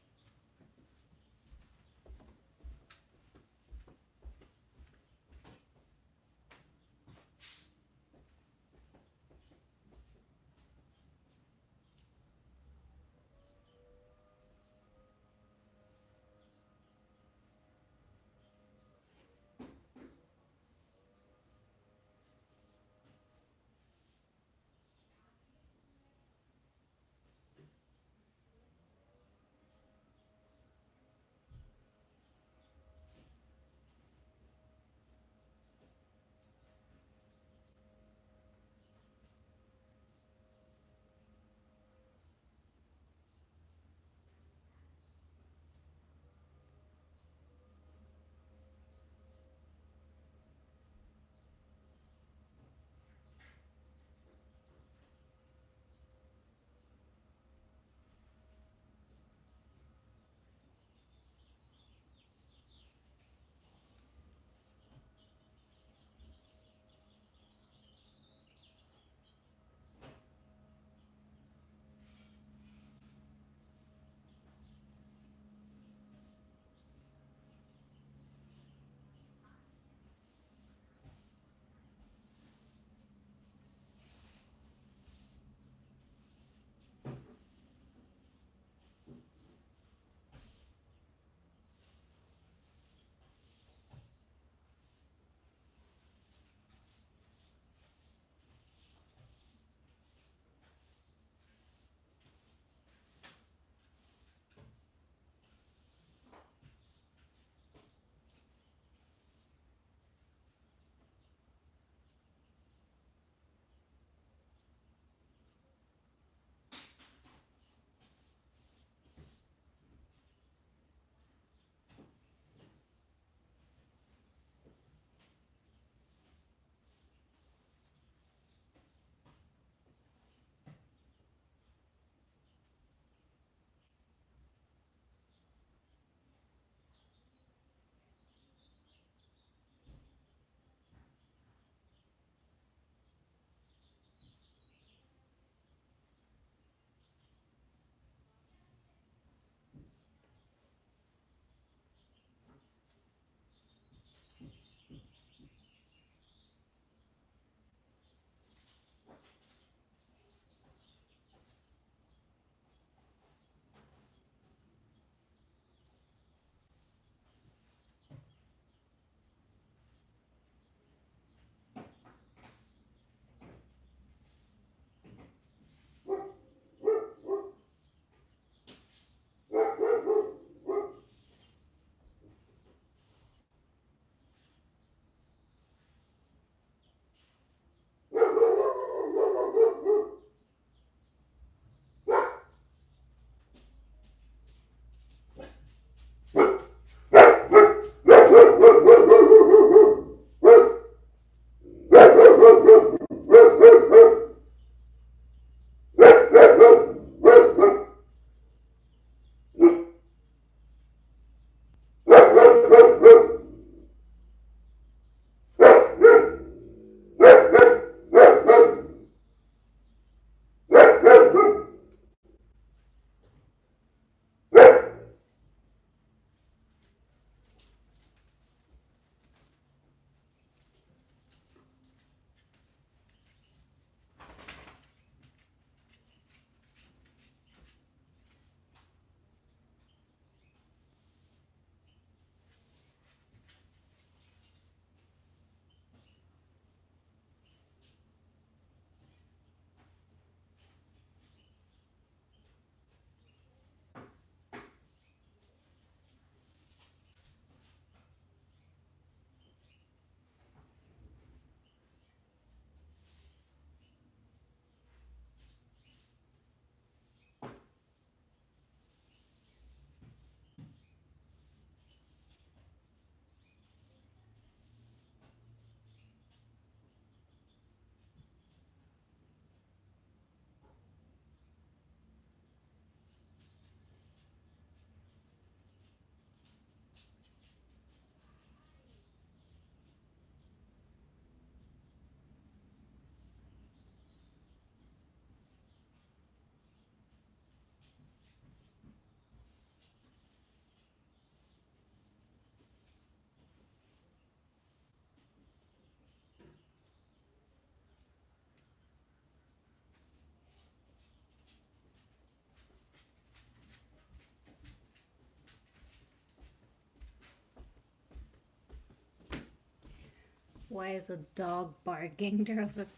Why is a dog barking? Daryl says,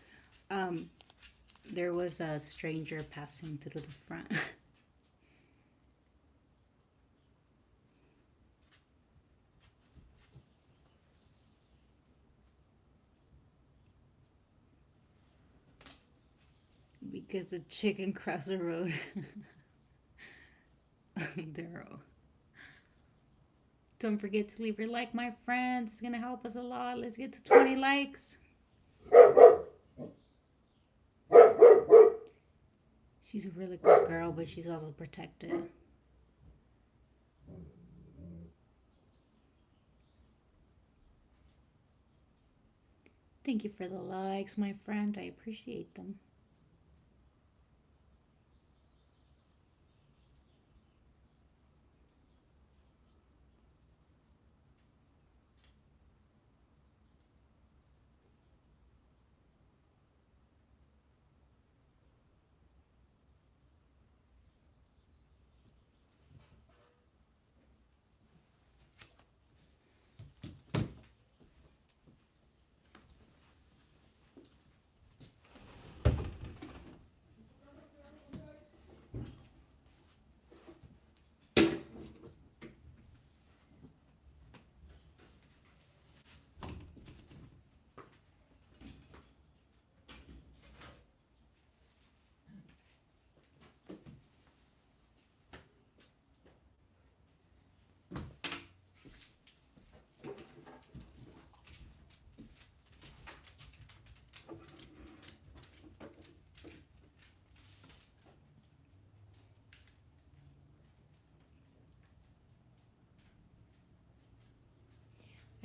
um, there was a stranger passing through the front. Because a chicken crossed the road. Daryl. Don't forget to leave your like, my friends. It's gonna help us a lot. Let's get to 20 likes. She's a really good girl, but she's also protected. Thank you for the likes, my friend. I appreciate them.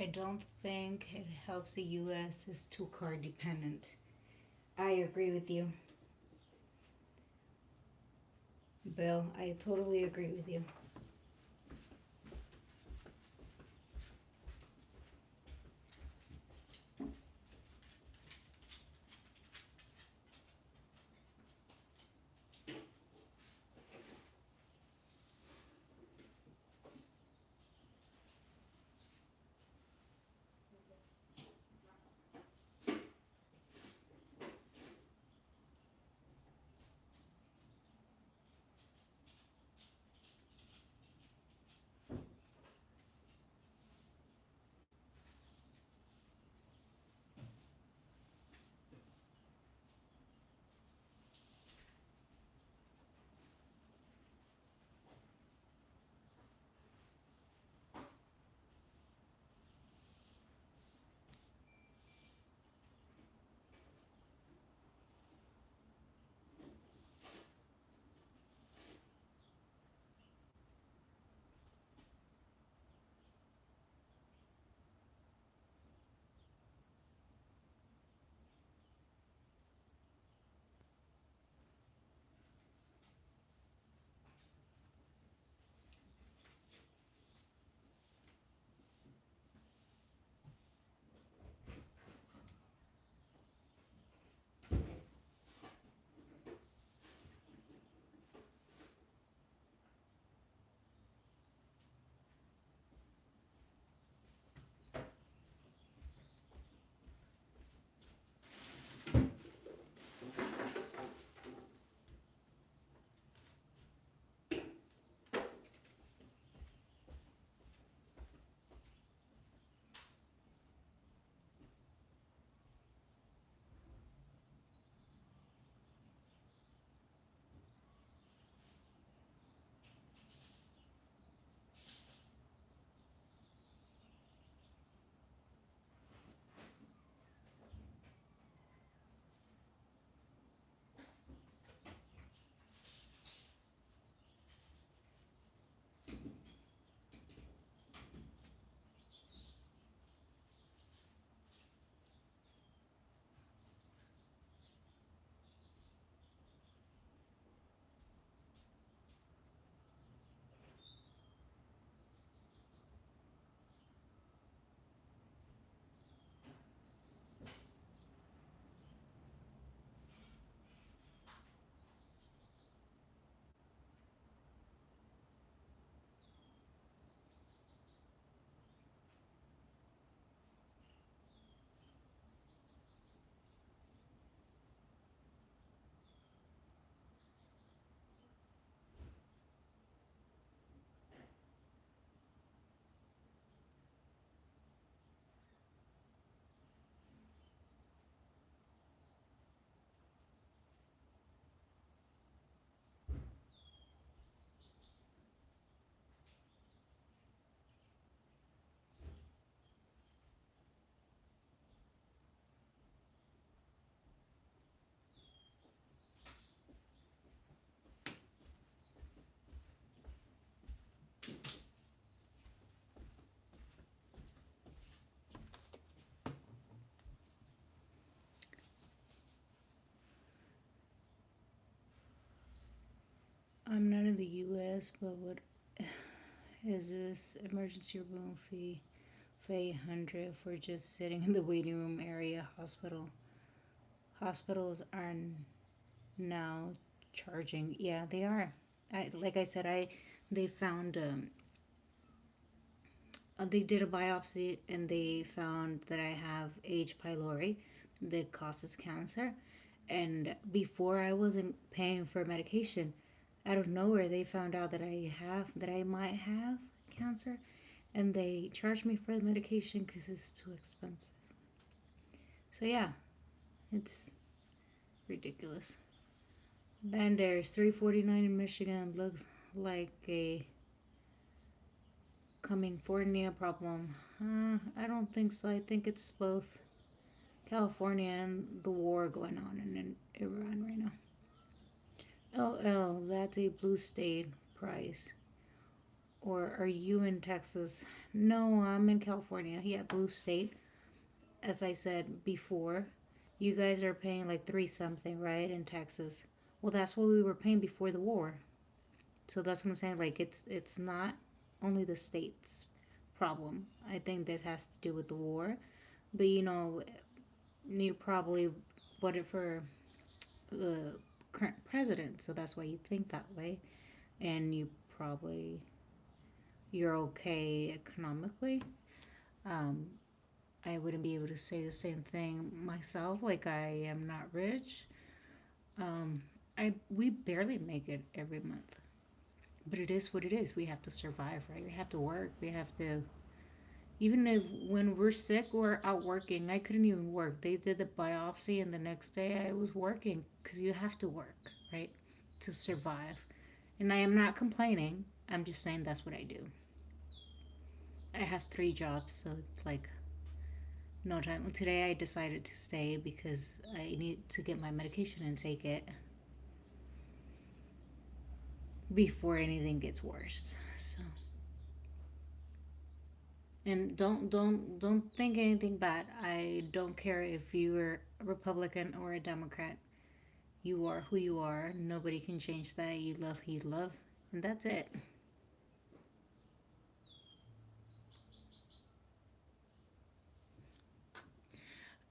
I don't think it helps the U.S. is too car dependent. I agree with you, Bill. I totally agree with you. I'm not in the U.S., but what is this emergency room fee? Pay 100 for just sitting in the waiting room area. Hospitals are now charging. Yeah, they are. Like I said, they found they did a biopsy and they found that I have H. pylori that causes cancer. And before I wasn't paying for medication, out of nowhere they found out that I might have cancer, and they charged me for the medication because it's too expensive. So yeah, it's ridiculous. Bandair's $3.49 in Michigan looks like a California problem. I don't think so. I think it's both California and the war going on in Iran right now. LL, that's a blue state price. Or are you in Texas? No, I'm in California. Yeah, blue state. As I said before, you guys are paying like three something, right, in Texas. Well, that's what we were paying before the war. So that's what I'm saying. Like it's not only the state's problem. I think this has to do with the war. But you probably voted for the current president, so that's why you think that way. And you're okay economically. Um, I wouldn't be able to say the same thing myself. Like I am not rich. Um, I we barely make it every month, but it is what it is. We have to survive, right? We have to work. We have to. Even if when we're sick, we're out working. I couldn't even work. They did the biopsy, and the next day I was working because you have to work, right, to survive. And I am not complaining. I'm just saying that's what I do. I have three jobs, so it's like no time. Well, today I decided to stay because I need to get my medication and take it before anything gets worse. So, and don't think anything bad. I don't care if you're a Republican or a Democrat. You are who you are. Nobody can change that. You love who you love, and that's it.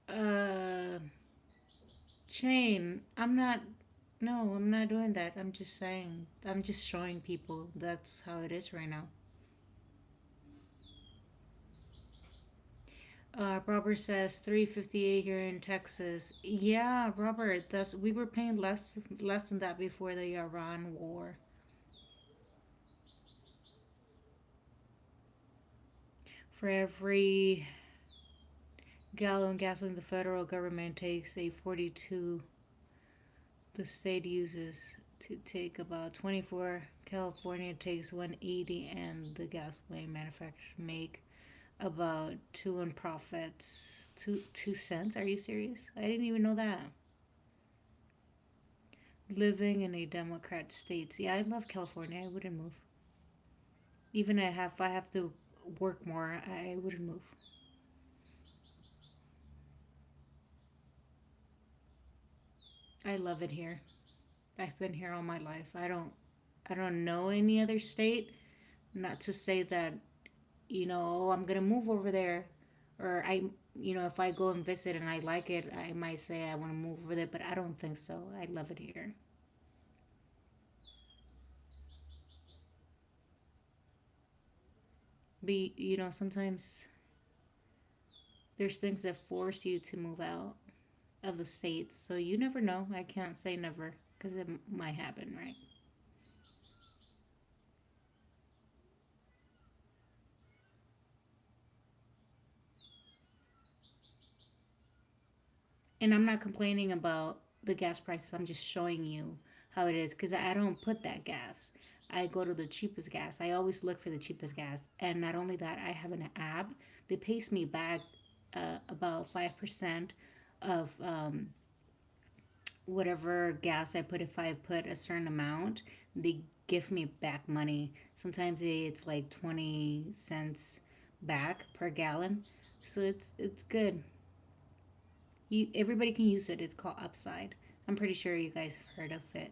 Uh, Chain. I'm not. No, I'm not doing that. I'm just saying. I'm just showing people that's how it is right now. Robert says 358 here in Texas. Yeah, Robert, that's we were paying less than that before the Iran war. For every gallon gasoline the federal government takes, a 42 the state uses to take about 24. California takes 180, and the gasoline manufacturers make about two in profits. 2 cents? Are you serious? I didn't even know that. Living in a Democrat state. Yeah, I love California. I wouldn't move. Even if I have to work more, I wouldn't move. I love it here. I've been here all my life. I don't know any other state. Not to say that, oh, I'm gonna move over there, or if I go and visit and I like it, I might say I want to move over there. But I don't think so. I love it here. But sometimes there's things that force you to move out of the states. So you never know. I can't say never because it might happen, right? And I'm not complaining about the gas prices. I'm just showing you how it is because I don't put that gas. I go to the cheapest gas. I always look for the cheapest gas. And not only that, I have an app that pays me back about 5% of whatever gas I put. If I put a certain amount, they give me back money. Sometimes it's like 20 cents back per gallon. So it's good. Everybody can use it. It's called Upside. I'm pretty sure you guys have heard of it.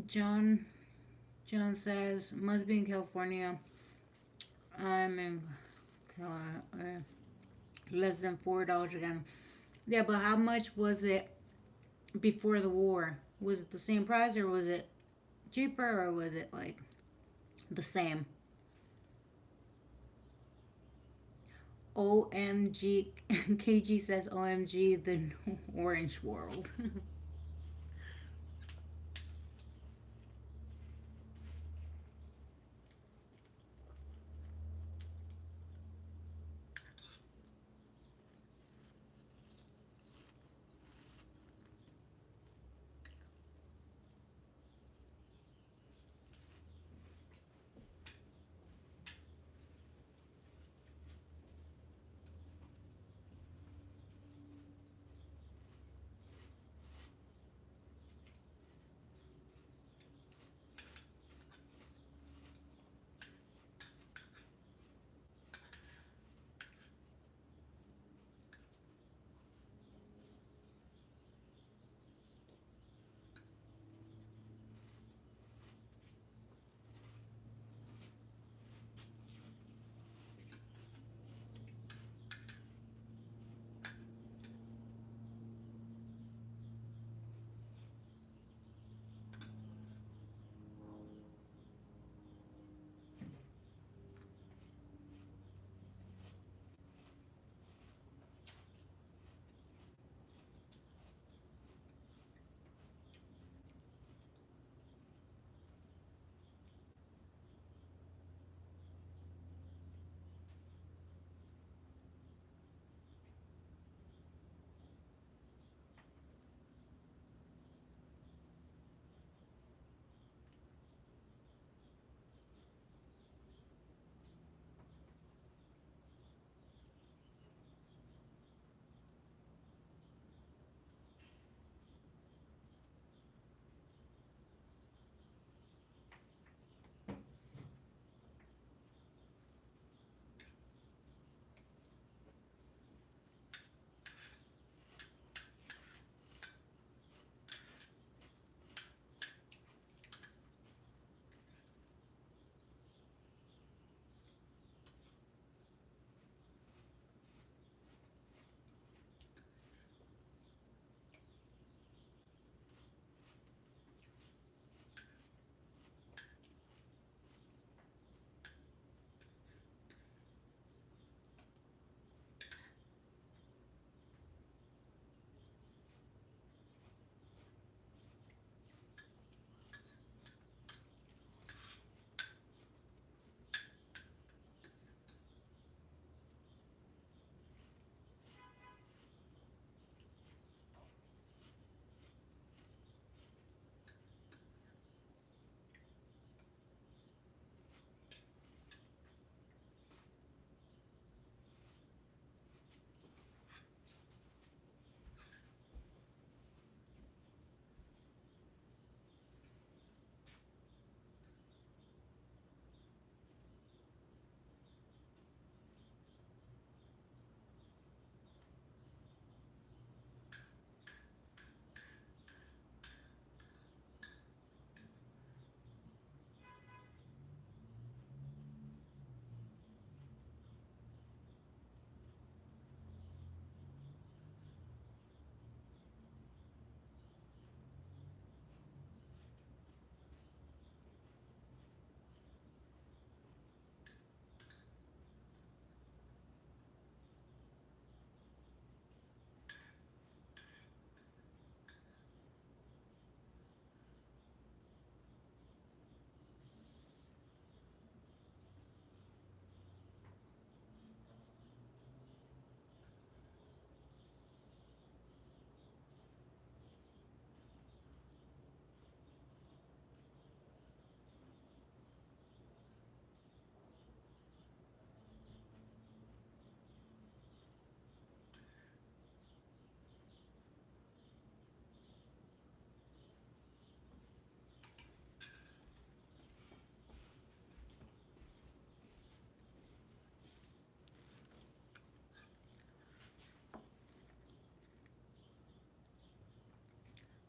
John John says must be in California. I'm in less than $4 again. Yeah, but how much was it before the war? Was it the same price or was it cheaper or was it like the same? OMG. KG says OMG the orange world.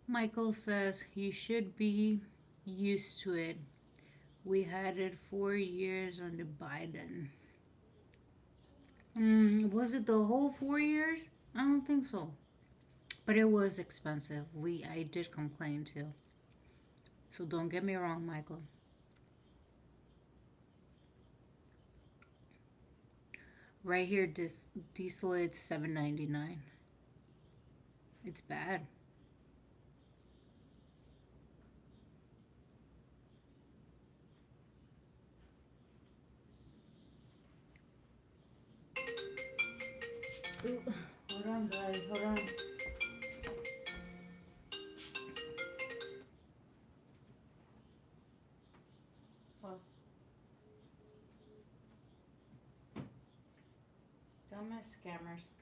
Michael says you should be used to it. We had it 4 years under Biden. Was it the whole 4 years? I don't think so. But it was expensive. I did complain too. So don't get me wrong, Michael. Right here, diesel it's $7.99. It's bad. Ooh, hold on, guys. Hold on. Well, dumbass scammers.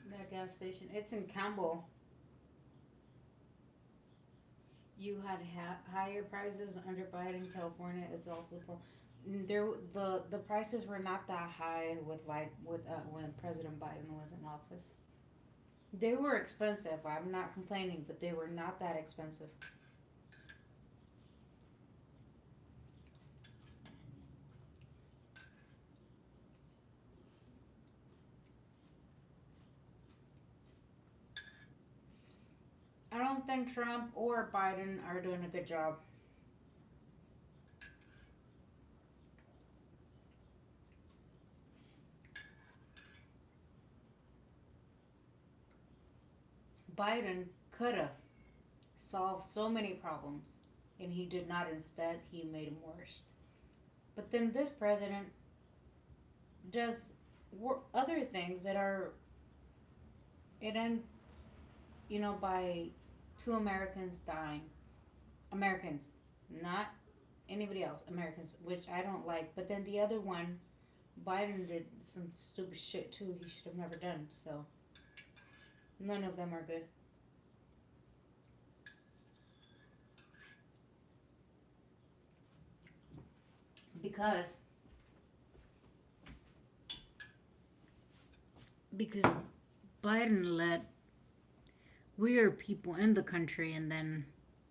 That gas station. It's in Campbell. You had higher prices under Biden, California. It's also there. The prices were not that high with when President Biden was in office. They were expensive. I'm not complaining, but they were not that expensive. I don't think Trump or Biden are doing a good job. Biden could have solved so many problems, and he did not. Instead, he made them worse. But then this president does other things that are it ends, by two Americans dying. Americans, not anybody else. Americans, which I don't like. But then the other one, Biden did some stupid shit too. He should have never done. So none of them are good. Because because Biden let weird people in the country, and then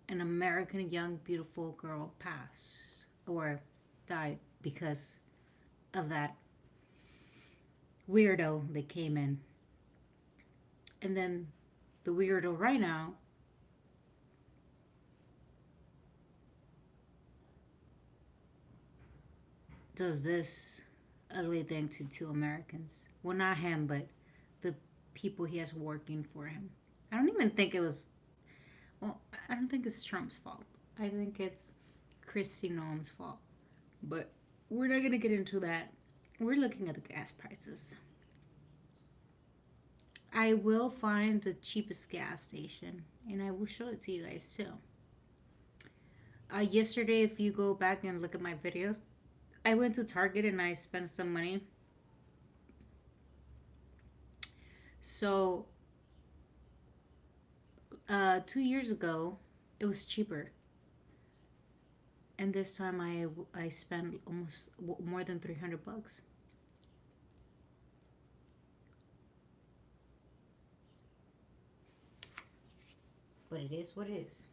an American young beautiful girl pass or died because of that weirdo that came in. And then the weirdo right now does this ugly thing to two Americans. Well, not him, but the people he has working for him. I don't even think it was, well, I don't think it's Trump's fault. I think it's Kristi Noem's fault. But we're not going to get into that. We're looking at the gas prices. I will find the cheapest gas station and I will show it to you guys too. Yesterday, if you go back and look at my videos, I went to Target and I spent some money. So, 2 years ago, it was cheaper, and this time I spent almost more than $300. But it is what it is.